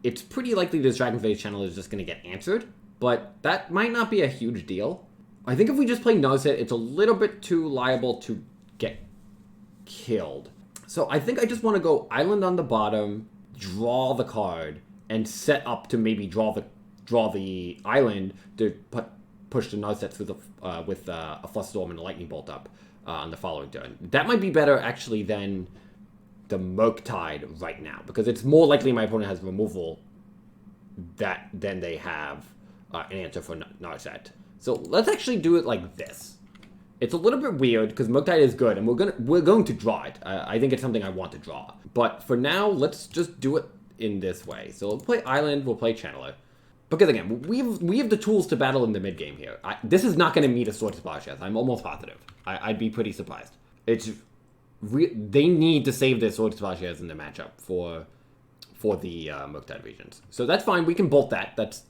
It's pretty likely this Dragon's Channel is just going to get answered, but that might not be a huge deal. I think if we just play Narset, it's a little bit too liable to get killed. So I think I just want to go Island on the bottom, draw the card, and set up to maybe draw the island to push the Narset through with a Flusterstorm and a Lightning Bolt up on the following turn. That might be better, actually, than the Murktide right now, because it's more likely my opponent has removal than they have an answer for Narset. So let's actually do it like this. It's a little bit weird, because Murktide is good, and we're going to draw it. I think it's something I want to draw. But for now, let's just do it in this way. So we'll play Island, we'll play Channeler. Because again, we have the tools to battle in the mid game here. This is not going to meet a Sword Splash Yes. I'm almost positive. I'd be pretty surprised. They need to save their Sword Splash Yes in the matchup for the Murktide regions. So that's fine. We can bolt that. That's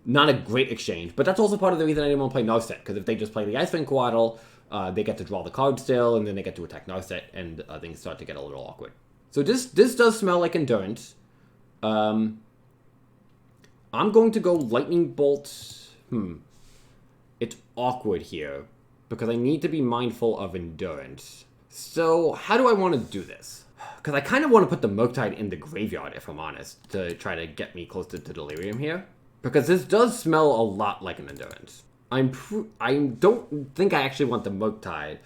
not a great exchange, but that's also part of the reason I didn't want to play Narset, because if they just play the Icefang Coatl, they get to draw the card still, and then they get to attack Narset, and things start to get a little awkward. So this does smell like Endurance. I'm going to go Lightning Bolt. It's awkward here, because I need to be mindful of Endurance. So how do I want to do this? Because I kind of want to put the Murktide in the graveyard, if I'm honest, to try to get me closer to Delirium here. Because this does smell a lot like an Endurance. I don't think I actually want the Murktide,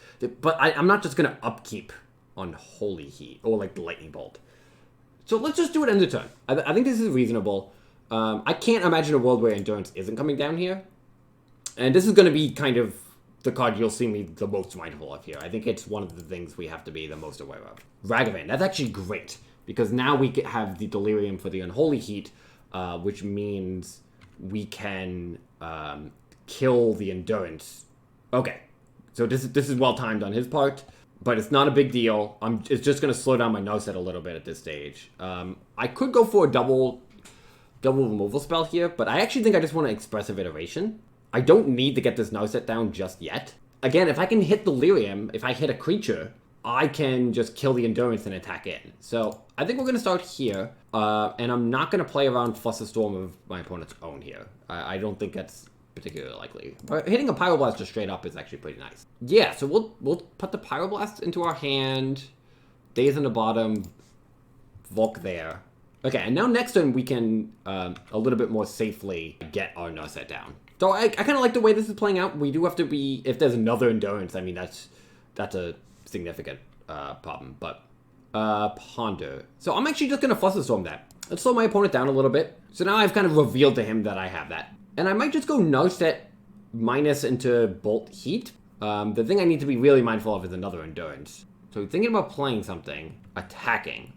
but I'm not just going to upkeep on Holy Heat, or like the Lightning Bolt. So let's just do it end of turn. I think this is reasonable. I can't imagine a world where Endurance isn't coming down here. And this is going to be kind of the card you'll see me the most mindful of here. I think it's one of the things we have to be the most aware of. Ragavan, that's actually great, because now we have the Delirium for the Unholy Heat, which means we can kill the Endurance. Okay, so this is well timed on his part, but it's not a big deal. It's just going to slow down my Narset a little bit at this stage. I could go for a double removal spell here, but I actually think I just want an Expressive Iteration. I don't need to get this Narset down just yet. Again, if I can hit Delirium, if I hit a creature, I can just kill the Endurance and attack in. So I think we're going to start here, and I'm not going to play around Flusterstorm of my opponent's own here. I don't think that's particularly likely. But hitting a Pyroblast just straight up is actually pretty nice. Yeah, so we'll put the Pyroblast into our hand, Daze in the bottom, Volk there. Okay, and now next turn we can a little bit more safely get our Narset down. So I kind of like the way this is playing out. We do have to be, if there's another Endurance, I mean, that's a significant problem. But Ponder. So I'm actually just going to Flusterstorm that. Let's slow my opponent down a little bit. So now I've kind of revealed to him that I have that. And I might just go Narset minus into Bolt Heat. The thing I need to be really mindful of is another Endurance. So he's thinking about playing something, attacking.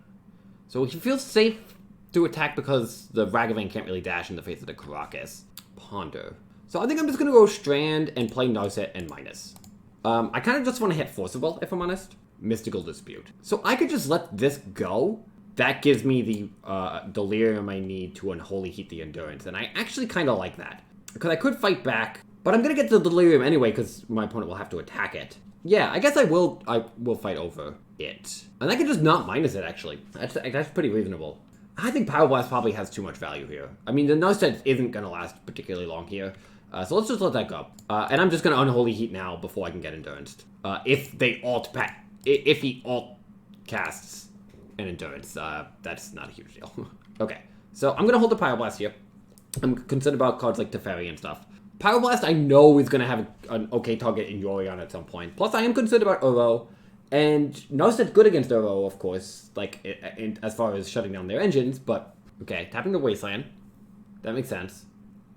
So he feels safe to attack because the Ragavan can't really dash in the face of the Caracas. Ponder. So I think I'm just going to go Strand and play Narset and minus. I kind of just want to hit Forcible, if I'm honest. Mystical Dispute. So I could just let this go. That gives me the Delirium I need to Unholy Heat the Endurance. And I actually kind of like that. Because I could fight back, but I'm going to get the Delirium anyway because my opponent will have to attack it. Yeah, I guess I will fight over it. And I can just not minus it, actually. That's pretty reasonable. I think Power Blast probably has too much value here. I mean, the Narset isn't going to last particularly long here. So let's just let that go. And I'm just going to Unholy Heat now before I can get Endurance. If he alt casts an Endurance, that's not a huge deal. Okay, so I'm going to hold the Pyroblast here. I'm concerned about cards like Teferi and stuff. Pyroblast I know is going to have an okay target in Yorion at some point. Plus I am concerned about Uro. And Narset's good against Uro, of course, like as far as shutting down their engines. But, okay, tapping the Wasteland. That makes sense.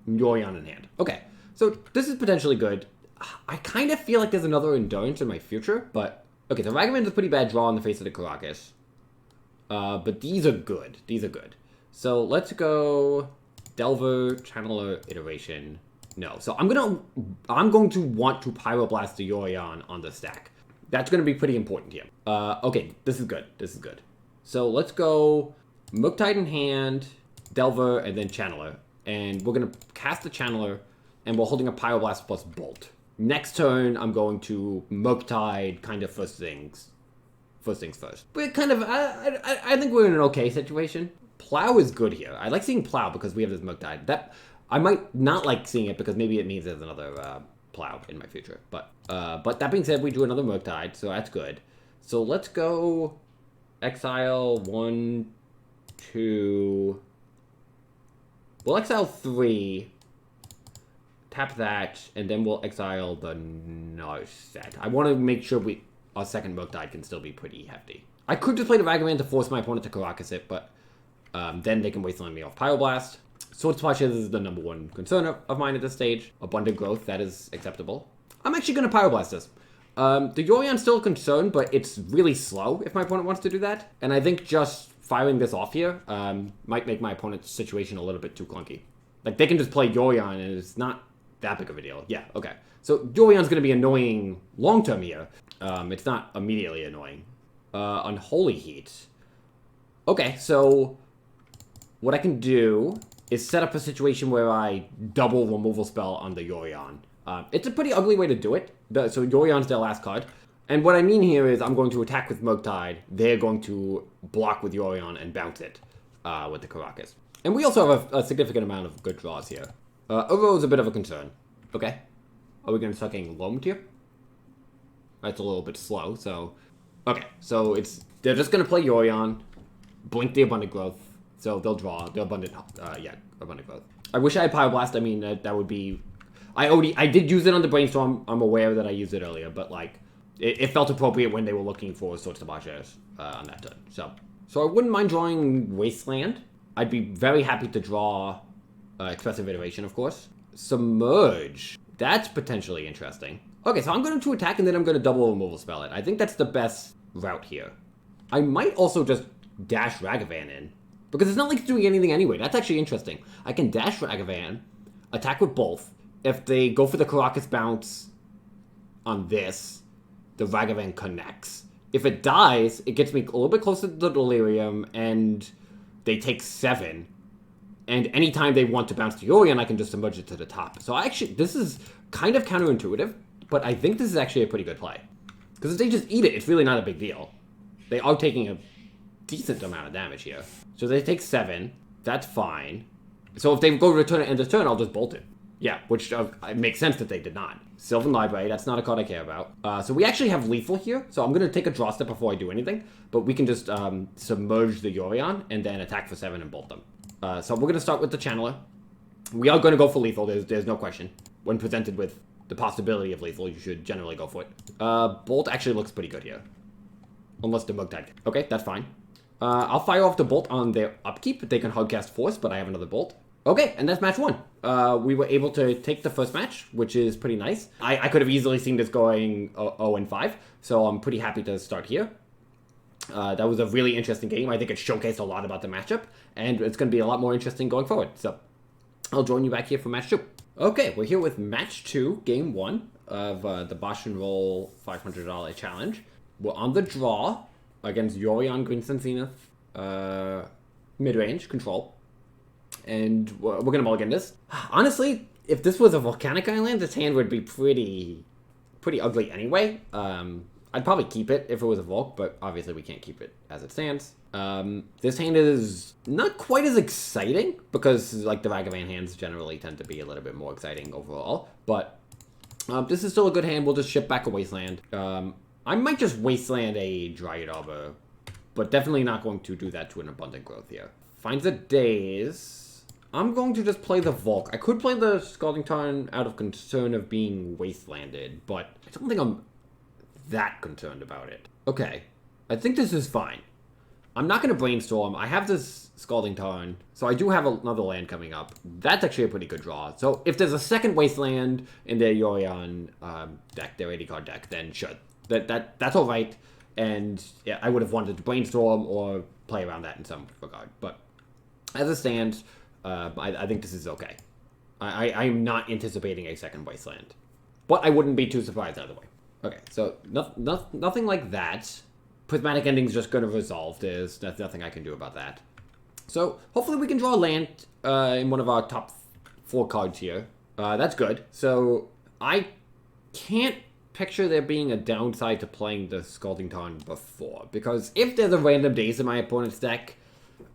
Yorion in hand. Okay, so this is potentially good. I kind of feel like there's another Endurance in my future, but... Okay, so Ragavan's a pretty bad draw in the face of the Caracas. But these are good. These are good. So let's go Delver, Channeler, Iteration. No, so I'm going to want to Pyroblast the Yorion on the stack. That's going to be pretty important here. Okay, this is good. This is good. So let's go Murktide in hand, Delver, and then Channeler. And we're going to cast the Channeler, and we're holding a Pyroblast plus Bolt. Next turn, I'm going to Murktide, kind of first things first. But kind of, I think we're in an okay situation. Plow is good here. I like seeing Plow because we have this Murktide. That I might not like seeing it because maybe it means there's another Plow in my future. But that being said, we drew another Murktide, so that's good. So let's go exile 1, 2... We'll exile 3, tap that, and then we'll exile the Narset. I want to make sure our second Murktide can still be pretty hefty. I could just play the Ragavan to force my opponent to Caracas it, but then they can Wasteland me off Pyroblast. Sword Splash is the number one concern of mine at this stage. Abundant Growth, that is acceptable. I'm actually going to Pyroblast this. The Yorion's still a concern, but it's really slow if my opponent wants to do that. And I think just firing this off here might make my opponent's situation a little bit too clunky. Like, they can just play Yorion, and it's not that big of a deal. Yeah, okay. So Yorion's going to be annoying long-term here. It's not immediately annoying. Unholy Heat. Okay, so what I can do is set up a situation where I double removal spell on the Yorion. It's a pretty ugly way to do it. So Yorion's their last card. And what I mean here is I'm going to attack with Murktide. They're going to block with Yorion and bounce it with the Caracas. And we also have a significant amount of good draws here. Uro is a bit of a concern. Okay. Are we going to start getting Loamed here? That's a little bit slow, so... Okay, so they're just going to play Yorion, blink the Abundant Growth, so they'll draw the Abundant Growth. I wish I had Pyroblast. I mean, that would be... I did use it on the Brainstorm. I'm aware that I used it earlier, but, like, it felt appropriate when they were looking for Swords to Bashers on that turn. So I wouldn't mind drawing Wasteland. I'd be very happy to draw Expressive Iteration, of course. Submerge. That's potentially interesting. Okay, so I'm going to attack and then I'm going to double removal spell it. I think that's the best route here. I might also just dash Ragavan in, because it's not like it's doing anything anyway. That's actually interesting. I can dash Ragavan, attack with both. If they go for the Caracas bounce on this, the Ragavan connects. If it dies, it gets me a little bit closer to the Delirium, and they take 7. And anytime they want to bounce to Yorion, I can just submerge it to the top. So this is kind of counterintuitive, but I think this is actually a pretty good play. Because if they just eat it, it's really not a big deal. They are taking a decent amount of damage here. So they take 7. That's fine. So if they go return it end of turn, I'll just bolt it. Yeah, which it makes sense that they did not. Sylvan Library, that's not a card I care about. So we actually have lethal here. So I'm going to take a draw step before I do anything. But we can just submerge the Yorion and then attack for 7 and bolt them. So we're going to start with the Channeler. We are going to go for lethal. There's no question. When presented with the possibility of lethal, you should generally go for it. Bolt actually looks pretty good here. Unless the Murktide. Okay, that's fine. I'll fire off the Bolt on their upkeep. They can hardcast Force, but I have another Bolt. Okay, and that's match 1. We were able to take the first match, which is pretty nice. I could have easily seen this going 0-5, so I'm pretty happy to start here. That was a really interesting game. I think it showcased a lot about the matchup, and it's going to be a lot more interesting going forward. So I'll join you back here for match 2. Okay, we're here with match 2, game 1 of the BoshNRoll $500 challenge. We're on the draw against Yorion Greensun Zenith, mid-range control. And we're going to mulligan this. Honestly, if this was a volcanic island, this hand would be pretty ugly anyway. I'd probably keep it if it was a Volk, but obviously we can't keep it as it stands. This hand is not quite as exciting because like the Ragavan hands generally tend to be a little bit more exciting overall. But this is still a good hand. We'll just ship back a Wasteland. I might just Wasteland a Dryad Arbor, but definitely not going to do that to an Abundant Growth here. Finds a Daze. I'm going to just play the Volk. I could play the Scalding Tarn out of concern of being Wastelanded, but I don't think I'm that concerned about it. Okay, I think this is fine. I'm not going to Brainstorm. I have this Scalding Tarn, so I do have another land coming up. That's actually a pretty good draw. So if there's a second Wasteland in their Yorion deck, their 80 card deck, then sure. That's all right. And yeah, I would have wanted to Brainstorm or play around that in some regard. But as it stands, I think this is okay. I am not anticipating a second Wasteland. But I wouldn't be too surprised either way. Okay, so nothing like that. Prismatic Ending's just going to resolve this. There's nothing I can do about that. So hopefully we can draw a land in one of our top 4 cards here. That's good. So I can't picture there being a downside to playing the Scalding Tarn before. Because if there's a random Daze in my opponent's deck,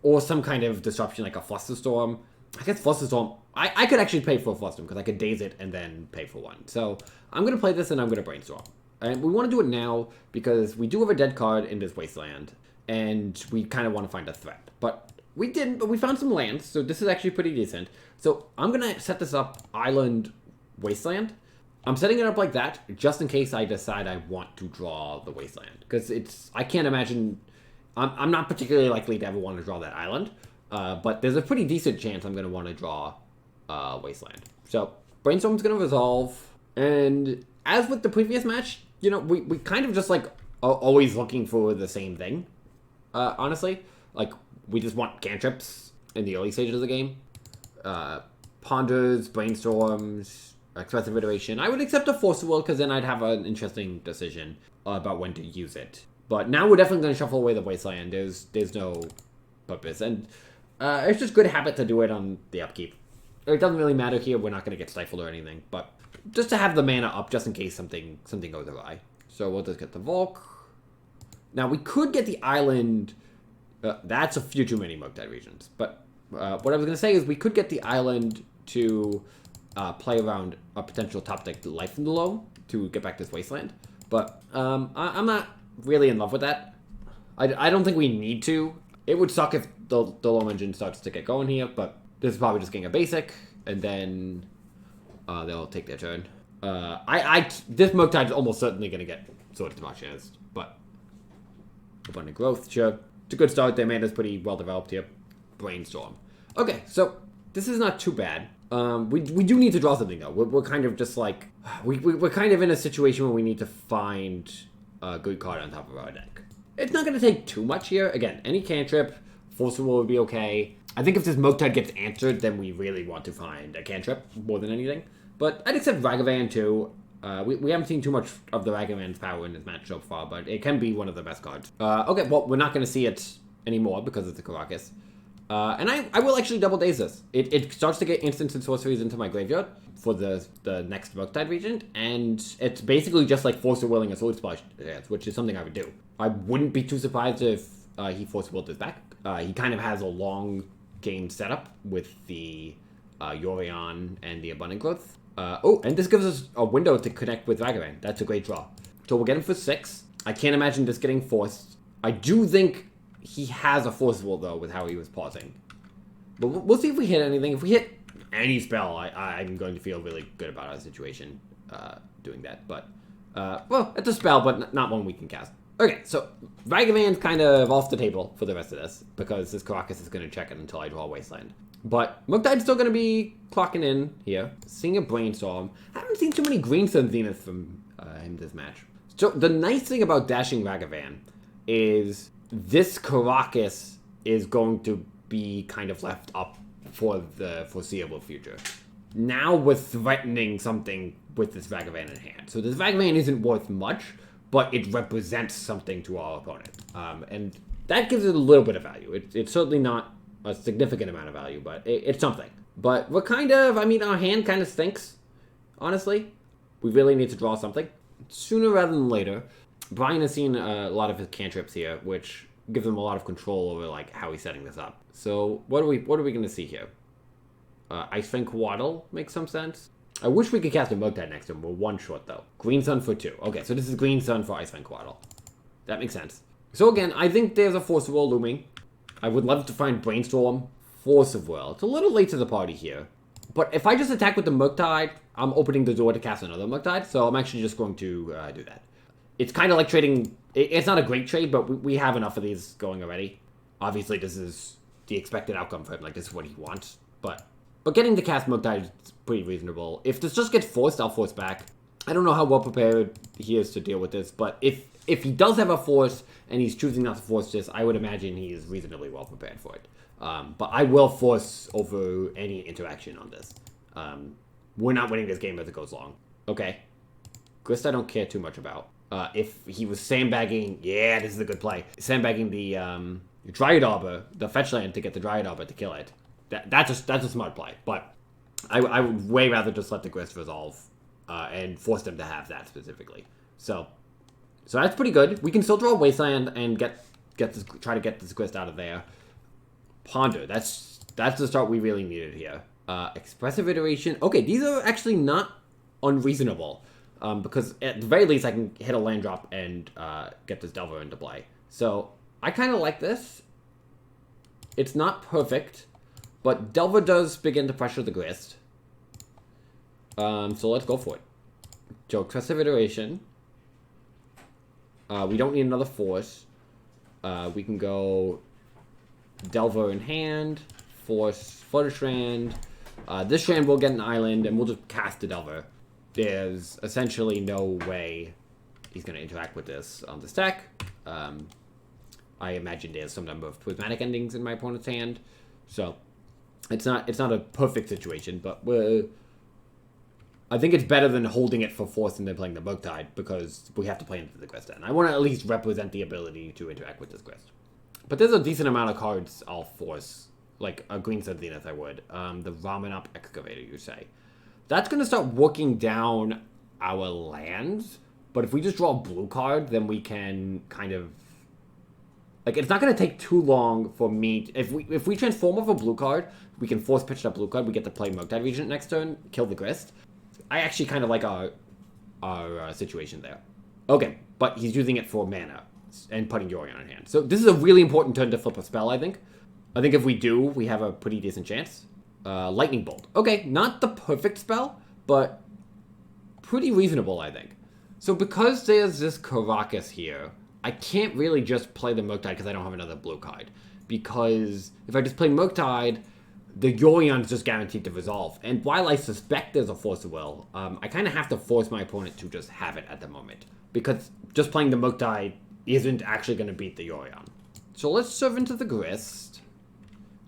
or some kind of disruption like a Flusterstorm, I guess Flusterstorm, I could actually pay for a Flusterstorm because I could Daze it and then pay for one. So I'm going to play this and I'm going to Brainstorm. And we want to do it now because we do have a dead card in this Wasteland, and we kind of want to find a threat. But we didn't, but we found some lands, so this is actually pretty decent. So I'm going to set this up Island Wasteland. I'm setting it up like that just in case I decide I want to draw the Wasteland. Because I can't imagine, I'm not particularly likely to ever want to draw that island. But there's a pretty decent chance I'm going to want to draw Wasteland. So Brainstorm's going to resolve. And as with the previous match, you know, we kind of just like are always looking for the same thing. Honestly, like we just want cantrips in the early stages of the game. Ponders, Brainstorms, Expressive Iteration. I would accept a Force of Will because then I'd have an interesting decision about when to use it. But now we're definitely going to shuffle away the Wasteland. There's no purpose. And it's just good habit to do it on the upkeep. It doesn't really matter here. We're not going to get stifled or anything. But just to have the mana up just in case something goes awry. So we'll just get the Volk. Now we could get the island. That's a future mini Murktide Regions. But what I was going to say is we could get the island to play around a potential top deck Life in the Low to get back this Wasteland. But I'm not really in love with that. I don't think we need to. It would suck if the low engine starts to get going here, but this is probably just getting a basic, and then they'll take their turn. This Murktide is almost certainly going to get Sword of Demolishes, but Abundant Growth, sure. It's a good start. Their mana's pretty well developed here. Brainstorm. Okay, so this is not too bad. We do need to draw something though. We're kind of just like we're kind of in a situation where we need to find a good card on top of our deck. It's not going to take too much here. Again, any cantrip, Force of Will would be okay. I think if this Murktide gets answered, then we really want to find a cantrip more than anything. But I'd accept Ragavan too. We haven't seen too much of the Ragavan's power in this match so far, but it can be one of the best cards. Okay, well, we're not going to see it anymore because it's a Karakas. And I will actually double daze this. It starts to get instants and sorceries into my graveyard for the next Murktide Regent, and it's basically just like Force of Willing a Sword Splash, which is something I would do. I wouldn't be too surprised if he Force Willed this back. He kind of has a long game setup with the Yorion and the Abundant Growth. And this gives us a window to connect with Ragavan. That's a great draw. So we'll get him for 6. I can't imagine this getting forced. I do think he has a Force Will, though, with how he was pausing. But we'll see if we hit anything. If we hit any spell, I'm going to feel really good about our situation doing that. But, well, it's a spell, but not one we can cast. Okay, so Ragavan's kind of off the table for the rest of this, because this Caracas is going to check it until I draw Wasteland. But Mugtide's still going to be clocking in here. Seeing a Brainstorm. I haven't seen too many Green Sun Zenith from him this match. So the nice thing about dashing Ragavan is this Caracas is going to be kind of left up for the foreseeable future. Now we're threatening something with this Ragavan in hand. So this Ragavan isn't worth much, but it represents something to our opponent. And that gives it a little bit of value. It's certainly not a significant amount of value, but it's something. But we're kind of, I mean, our hand kind of stinks, honestly. We really need to draw something. Sooner rather than later. Brian has seen a lot of his cantrips here, which gives him a lot of control over like how he's setting this up. So what are we going to see here? Icefang Coval makes some sense. I wish we could cast a Mugtide next to him. We're one short, though. Green Sun for 2. Okay, so this is Green Sun for Icefang Coval. That makes sense. So again, I think there's a Force of Will looming. I would love to find Brainstorm. Force of Will. It's a little late to the party here. But if I just attack with the Mugtide, I'm opening the door to cast another Mugtide, so I'm actually just going to do that. It's kind of like trading... It's not a great trade, but we have enough of these going already. Obviously, this is the expected outcome for him. Like, this is what he wants. But getting to cast Mugtide is pretty reasonable. If this just gets forced, I'll force back. I don't know how well prepared he is to deal with this, but if he does have a force and he's choosing not to force this, I would imagine he is reasonably well prepared for it. But I will force over any interaction on this. We're not winning this game as it goes long. Okay. Grist I don't care too much about. If he was sandbagging, yeah, this is a good play. Sandbagging the Dryad Arbor, the fetch land to get the Dryad Arbor to kill it. That's a smart play, but I would way rather just let the Grist resolve and force them to have that specifically. So that's pretty good. We can still draw Wasteland and try to get this Grist out of there. Ponder. That's the start we really needed here. Expressive Iteration. Okay, these are actually not unreasonable. Because at the very least I can hit a land drop and get this Delver into play. So I kind of like this. It's not perfect, but Delver does begin to pressure the Grist. So let's go for it. So Expressive Iteration. We don't need another force. We can go Delver in hand, force Flutter Strand. This Strand will get an island, and we'll just cast the Delver. There's essentially no way he's going to interact with this on the stack. I imagine there's some number of prismatic endings in my opponent's hand, so it's not a perfect situation, but I think it's better than holding it for force and then playing the Mugtide, because we have to play into the Grist, and I want to at least represent the ability to interact with this Grist. But there's a decent amount of cards I'll force, like a Green Sun Zenith I would. The Ramenup Excavator, you say. That's going to start working down our lands, but if we just draw a blue card, then we can kind of... Like, it's not going to take too long for me... If we transform off a blue card, we can force pitch that blue card, we get to play Mugtide Regent next turn, kill the Grist. I actually kind of like our situation there. Okay, but he's using it for mana and putting Yorion in hand. So this is a really important turn to flip a spell, I think. I think if we do, we have a pretty decent chance. Lightning Bolt. Okay, not the perfect spell, but pretty reasonable, I think. So because there's this Caracas here, I can't really just play the Mugtide because I don't have another blue card. Because if I just play Mugtide, the Yorion is just guaranteed to resolve. And while I suspect there's a Force of Will, I kind of have to force my opponent to just have it at the moment. Because just playing the Mugtide isn't actually going to beat the Yorion. So let's serve into the Grist.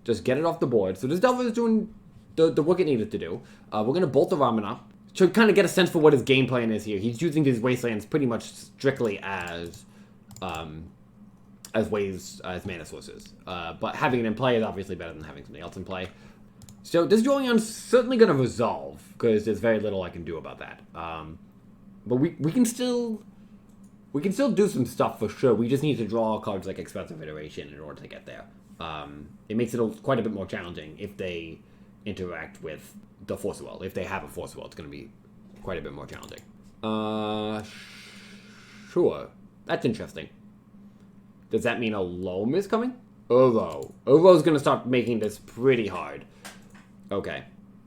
Just get it off the board. So this Delver is doing the work it needed to do. We're going to bolt the Ramenup to kind of get a sense for what his game plan is here. He's using these Wastelands pretty much strictly as mana sources. But having it in play is obviously better than having something else in play. So this Jorion's certainly going to resolve, because there's very little I can do about that. But we can still do some stuff for sure. We just need to draw cards like Expressive Iteration in order to get there. It makes it quite a bit more challenging if they interact with the Force of Will. If they have a Force of Will, it's going to be quite a bit more challenging. Sure. That's interesting. Does that mean a Loam is coming? Uro. Uro's going to start making this pretty hard. Okay.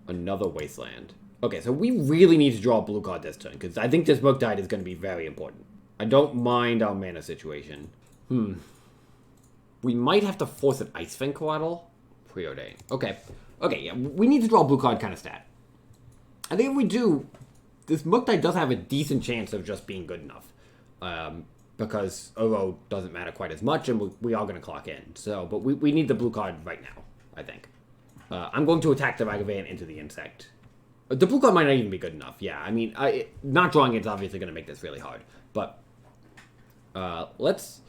Another Wasteland. Okay, so we really need to draw a blue card this turn, because I think this Mugtide is going to be very important. I don't mind our mana situation. We might have to force an Ice Fang Coatl. Preordain. Okay. Okay, yeah. We need to draw a blue card kind of stat. I think if we do, this Murktide does have a decent chance of just being good enough. Because Uro doesn't matter quite as much, and we are going to clock in. So, but we need the blue card right now, I think. I'm going to attack the Ragavan into the insect. The blue card might not even be good enough. Yeah, I mean, not drawing it is obviously going to make this really hard. But let's...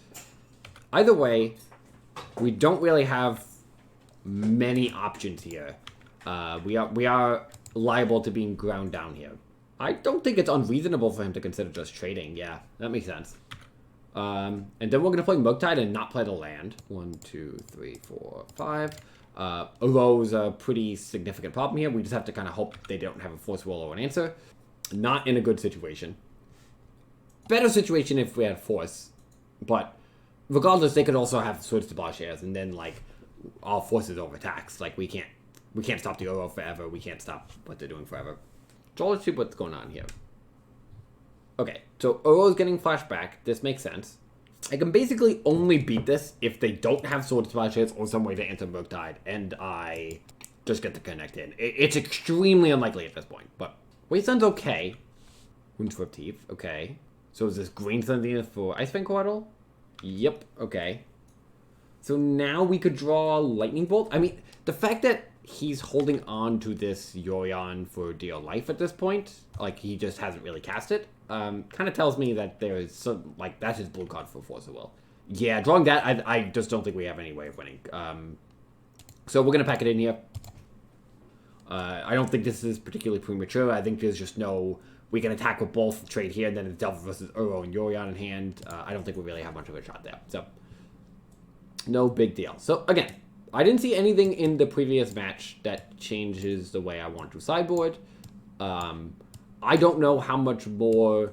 Either way, we don't really have many options here. We are liable to being ground down here. I don't think it's unreasonable for him to consider just trading. Yeah, that makes sense. And then we're going to play Murktide and not play the land. 1, 2, 3, 4, 5. Uro's a pretty significant problem here. We just have to kind of hope they don't have a Force Will or an answer. Not in a good situation. Better situation if we had Force. But regardless, they could also have Swords to Plowshares and then, like, all forces overtaxed. Like, we can't stop the Uro forever. We can't stop what they're doing forever. So let's see what's going on here. Okay, so Uro's getting flashback. This makes sense. I can basically only beat this if they don't have Swords to Plowshares or some way to enter Murktide, and I just get to connect in. It's extremely unlikely at this point, but Wasteland's okay. Woundswerve, okay. So is this Green Sun Zenith for Ice Fang Coatl? Yep, okay. So now we could draw Lightning Bolt. I mean, the fact that he's holding on to this Yorion for deal life at this point, like he just hasn't really cast it, kind of tells me that there is some, like, that's his blue card for Force of Will. Yeah, drawing that, I just don't think we have any way of winning. So we're going to pack it in here. I don't think this is particularly premature. I think there's just no... We can attack with both, trade here, and then it's Delver versus Uro and Yorion in hand. I don't think we really have much of a shot there. So, no big deal. So, again, I didn't see anything in the previous match that changes the way I want to sideboard. I don't know how much more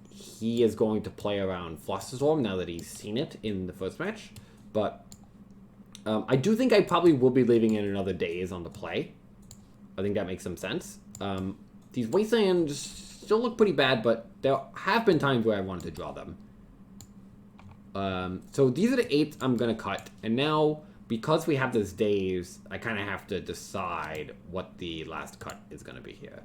he is going to play around Flusterstorm now that he's seen it in the first match. But I do think I probably will be leaving in another Daze on the play. I think that makes some sense. These Wastelands still look pretty bad, but there have been times where I wanted to draw them. So these are the 8 I'm going to cut. And now, because we have this Daze, I kind of have to decide what the last cut is going to be here.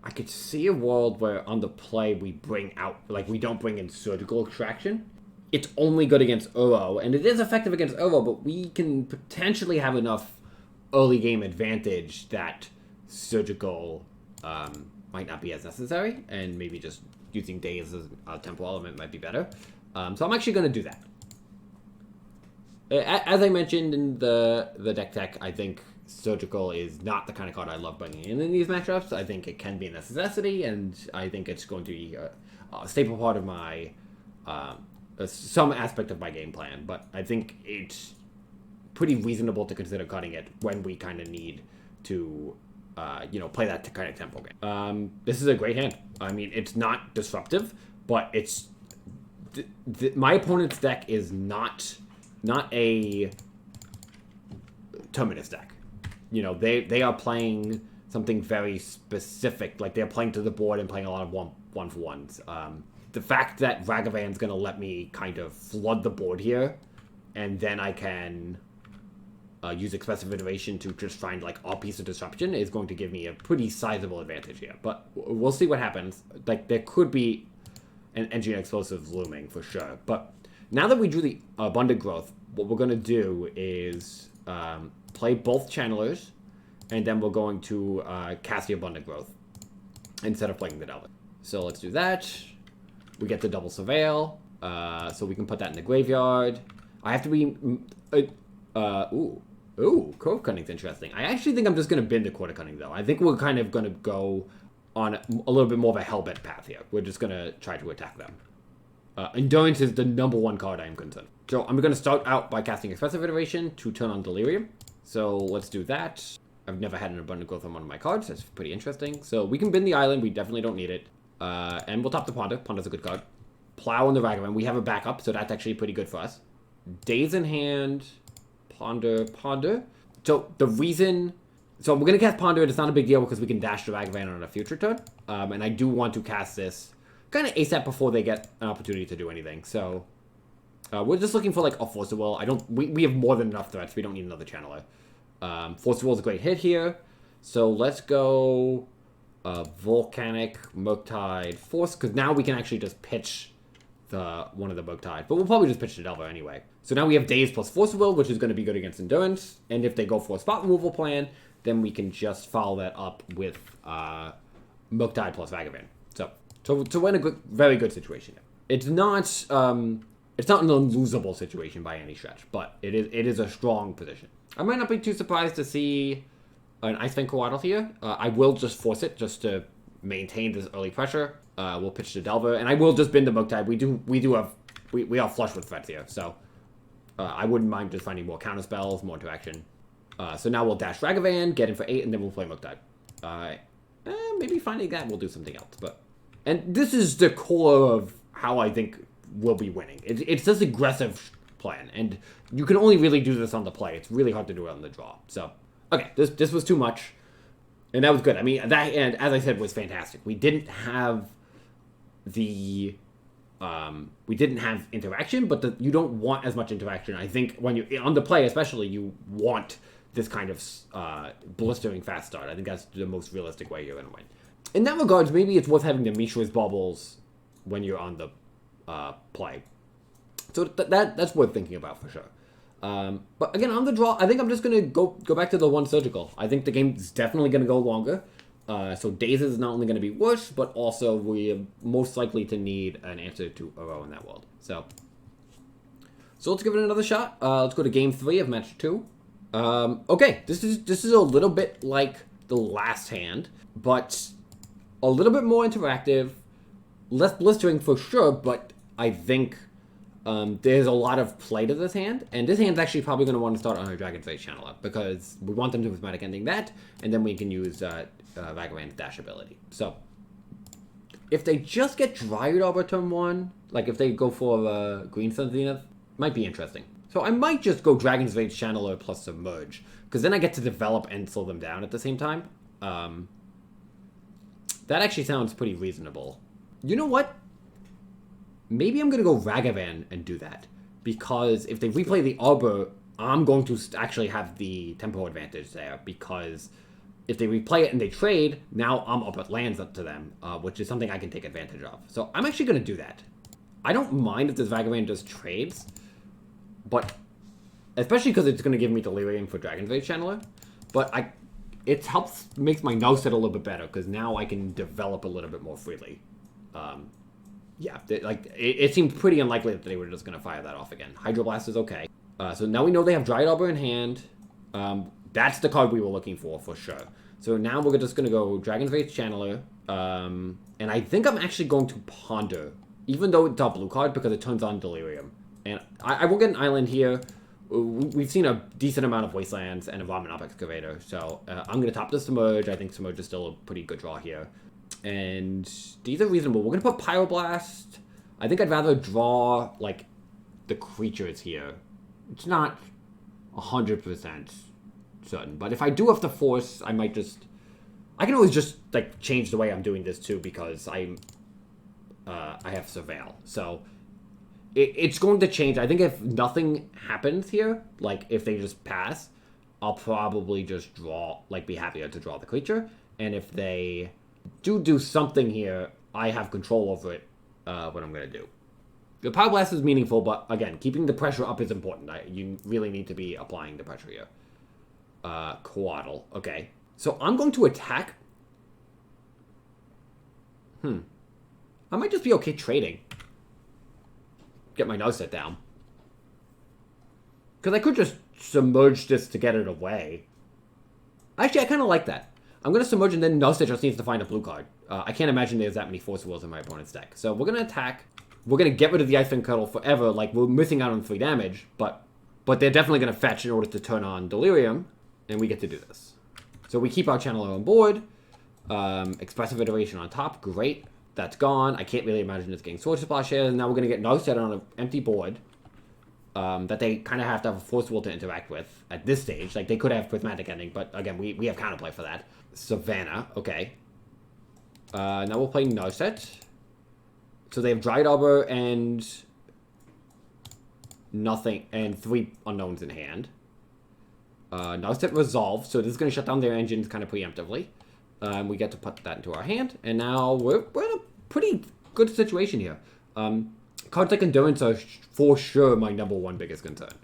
I could see a world where on the play we bring out, like, we don't bring in Surgical Extraction. It's only good against Uro, and it is effective against Uro, but we can potentially have enough early game advantage that Surgical might not be as necessary, and maybe just using Daze as a temporal element might be better. So I'm actually going to do that. As I mentioned in the deck tech, I think Surgical is not the kind of card I love bringing in these matchups. I think it can be a necessity, and I think it's going to be a staple part of my some aspect of my game plan. But I think it's pretty reasonable to consider cutting it when we kind of need to, play that kind of tempo game. This is a great hand. I mean, it's not disruptive, but it's my opponent's deck is not a Terminus deck. You know, they are playing something very specific. Like, they're playing to the board and playing a lot of one-for-ones. The fact that Ragavan's going to let me kind of flood the board here, and then I can use Expressive Iteration to just find, like, a piece of disruption is going to give me a pretty sizable advantage here. But we'll see what happens. Like, there could be an Engineer Explosive looming for sure. But now that we drew the Abundant Growth, what we're going to do is play both Channelers, and then we're going to cast the Abundant Growth instead of playing the Delver. So let's do that. We get the Double Surveil, so we can put that in the graveyard. I have to be... Ooh, Cove Cunning's interesting. I actually think I'm just going to bin the Quarter Cunning, though. I think we're kind of going to go on a little bit more of a Hellbent path here. We're just going to try to attack them. Endurance is the #1 card I am concerned. So I'm going to start out by casting Expressive Iteration to turn on Delirium. So let's do that. I've never had an Abundant Growth on one of my cards. That's pretty interesting. So we can bin the island. We definitely don't need it. And we'll top the Ponder. Ponder's a good card. Plow on the Ragavan. We have a backup, so that's actually pretty good for us. Daze in hand. Ponder. So the reason... So we're going to cast Ponder. It's not a big deal because we can dash the Ragavan on a future turn. And I do want to cast this kind of ASAP before they get an opportunity to do anything. So we're just looking for like a Force of Will. We have more than enough threats. We don't need another channeler. Force of Will is a great hit here. So let's go Volcanic, Murktide, Force, because now we can actually just pitch one of the Murktide. But we'll probably just pitch the Delver anyway. So now we have Daze plus Force of Will, which is going to be good against Endurance. And if they go for a spot removal plan, then we can just follow that up with Murktide plus Vagavan. So we're in a very good situation. It's not an unlosable situation by any stretch, but it is a strong position. I might not be too surprised to see an Ice Fang Coatl here. I will just force it just to maintain this early pressure. We'll pitch the Delver, and I will just bin the Murktide. We are flush with threats here, so I wouldn't mind just finding more counter spells, more interaction. So now we'll dash Ragavan, get in for 8, and then we'll play Murktide. Maybe finding that we'll do something else, and this is the core of how I think we'll be winning. It's this aggressive plan, and you can only really do this on the play. It's really hard to do it on the draw. So, okay, this was too much, and that was good. I mean, that, and as I said, was fantastic. We didn't have interaction, but you don't want as much interaction. I think when you're on the play, especially, you want this kind of blistering fast start. I think that's the most realistic way you're going to win. In that regards, maybe it's worth having the Mishra's Bubbles when you're on the play. So that's worth thinking about for sure. But again, on the draw, I think I'm just going to go back to the one surgical. I think the game's definitely going to go longer. So Daze is not only going to be worse, but also we are most likely to need an answer to Uro in that world. So let's give it another shot. Let's go to game 3 of match 2. Okay, this is a little bit like the last hand, but a little bit more interactive, less blistering for sure, but I think there's a lot of play to this hand, and this hand's actually probably going to want to start on a Dragon's Rage Channeler, because we want them to Prismatic Ending that, and then we can use Vagavan's dash ability. So, if they just get Dryad Arbor turn 1, like if they go for Green Sun Zenith, might be interesting. So I might just go Dragon's Rage Channeler plus Submerge, because then I get to develop and slow them down at the same time. That actually sounds pretty reasonable. You know what? Maybe I'm going to go Ragavan and do that. Because if they replay the Arbor, I'm going to actually have the tempo advantage there. Because if they replay it and they trade, now I'm up at lands up to them, which is something I can take advantage of. So I'm actually going to do that. I don't mind if this Vagavan just trades, but especially because it's going to give me Delirium for Dragon's Rage Channeler. But it makes my no set a little bit better, because now I can develop a little bit more freely. Yeah, it seemed pretty unlikely that they were just going to fire that off again. Hydroblast is okay. So now we know they have Dryad Arbor in hand. That's the card we were looking for sure. So now we're just going to go Dragon's Rage Channeler. And I think I'm actually going to Ponder, even though it's a blue card, because it turns on Delirium. And I will get an island here. We've seen a decent amount of Wastelands and a Ramen Up Excavator. So I'm going to top this Submerge. I think Submerge is still a pretty good draw here. And these are reasonable. We're going to put Pyroblast. I think I'd rather draw, like, the creatures here. It's not 100% certain. But if I do have to force, I might just... I can always just, like, change the way I'm doing this, too, because I have Surveil. So it's going to change. I think if nothing happens here, like, if they just pass, I'll probably just be happier to draw the creature. And if they do something here, I have control over it, what I'm going to do. The Power Blast is meaningful, but again, keeping the pressure up is important. You really need to be applying the pressure here. Coatl. Okay. So I'm going to attack. I might just be okay trading. Get my nose set down. Because I could just submerge this to get it away. Actually, I kind of like that. I'm going to submerge, and then Nullset just needs to find a blue card. I can't imagine there's that many Force Wills in my opponent's deck. So we're going to attack. We're going to get rid of the Ice Fang Coatl forever. Like, we're missing out on 3 damage, but they're definitely going to fetch in order to turn on Delirium, and we get to do this. So we keep our Channeler on board. Expressive Iteration on top. Great. That's gone. I can't really imagine this getting Sword Splash here. And now we're going to get Nullset on an empty board. That they kind of have to have a Force Will to interact with at this stage. Like, they could have Prismatic Ending, but again, we have counterplay for that. Savannah, okay. Now we'll play Nullset. So they have Dryad Arbor and nothing, and 3 unknowns in hand. Now set resolve, so this is going to shut down their engines kind of preemptively. We get to put that into our hand, and now we're in a pretty good situation here. Cards like Endurance are for sure my #1 biggest concern.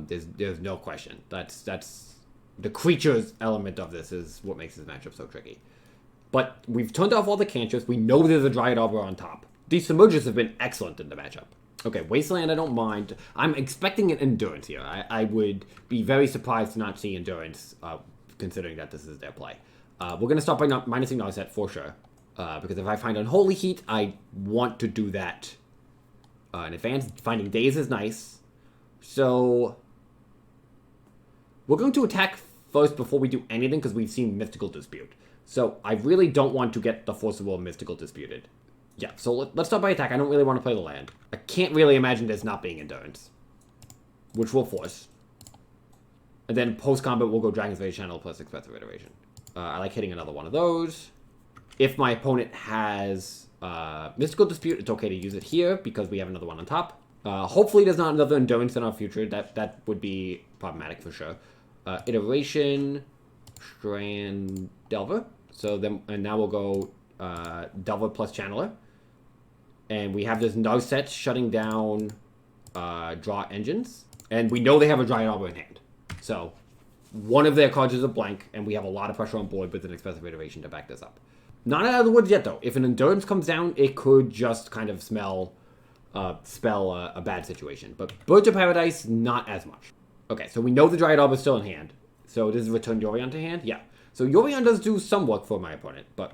There's no question. That's the creatures element of this is what makes this matchup so tricky. But we've turned off all the cantrips. We know there's a Dryad Arbor on top. These Submergers have been excellent in the matchup. Okay, Wasteland, I don't mind. I'm expecting an Endurance here. I would be very surprised to not see Endurance, considering that this is their play. We're going to start by minusing Narset for sure. Because if I find Unholy Heat, I want to do that in advance. Finding Daze is nice. So we're going to attack first before we do anything because we've seen Mystical Dispute. So I really don't want to get the Force of Will Mystical disputed. Yeah, so let's start by attack. I don't really want to play the land. I can't really imagine this not being Endurance, which we'll force. And then post-combat, we'll go Dragon's Rage Channel plus Expressive Iteration. I like hitting another one of those. If my opponent has Mystical Dispute, it's okay to use it here because we have another one on top. Hopefully there's not another Endurance in our future. That would be problematic for sure. Iteration, Strand, Delver. So then, and now we'll go Delver plus Channeler. And we have this Narset shutting down draw engines. And we know they have a Dryad Arbor in hand. So one of their cards is a blank, and we have a lot of pressure on board with an Expressive Iteration to back this up. Not out of the woods yet, though. If an Endurance comes down, it could just kind of spell a bad situation. But Birds of Paradise, not as much. Okay, so we know the Dryad Arbor is still in hand. So does it return Yorion to hand? Yeah. So Yorion does do some work for my opponent, but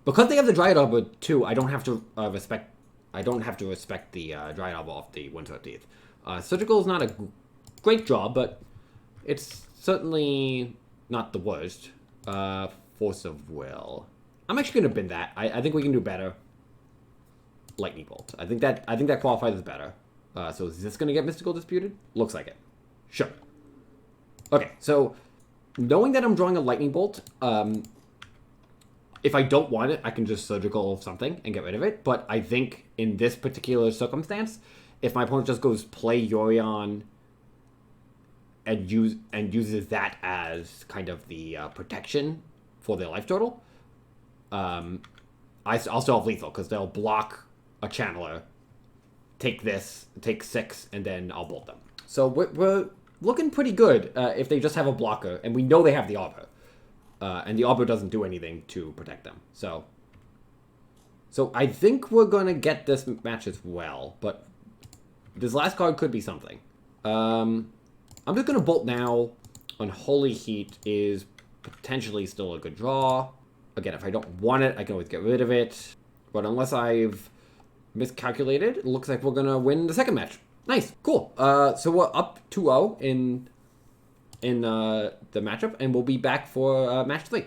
because they have the Dryad Arbor too, I don't have to respect the Dryad Arbor off the Winter Teeth. Surgical is not a great draw, but it's certainly not the worst. Force of Will. I'm actually gonna bin that. I think we can do better. Lightning Bolt. I think that qualifies as better. So is this gonna get Mystical Disputed? Looks like it. Sure. Okay, so knowing that I'm drawing a Lightning Bolt, if I don't want it, I can just Surgical something and get rid of it. But I think in this particular circumstance, if my opponent just goes play Yorion and uses that as kind of the protection for their life total, I'll still have lethal because they'll block a Channeler, take this, take 6, and then I'll bolt them. So we're looking pretty good if they just have a blocker, and we know they have the Arbor. And the Arbor doesn't do anything to protect them. So I think we're going to get this match as well, but this last card could be something. I'm just going to bolt now. Unholy Heat is potentially still a good draw. Again, if I don't want it, I can always get rid of it. But unless I've miscalculated, it looks like we're going to win the second match. Nice. Cool. So we're up 2-0 in the matchup, and we'll be back for match 3.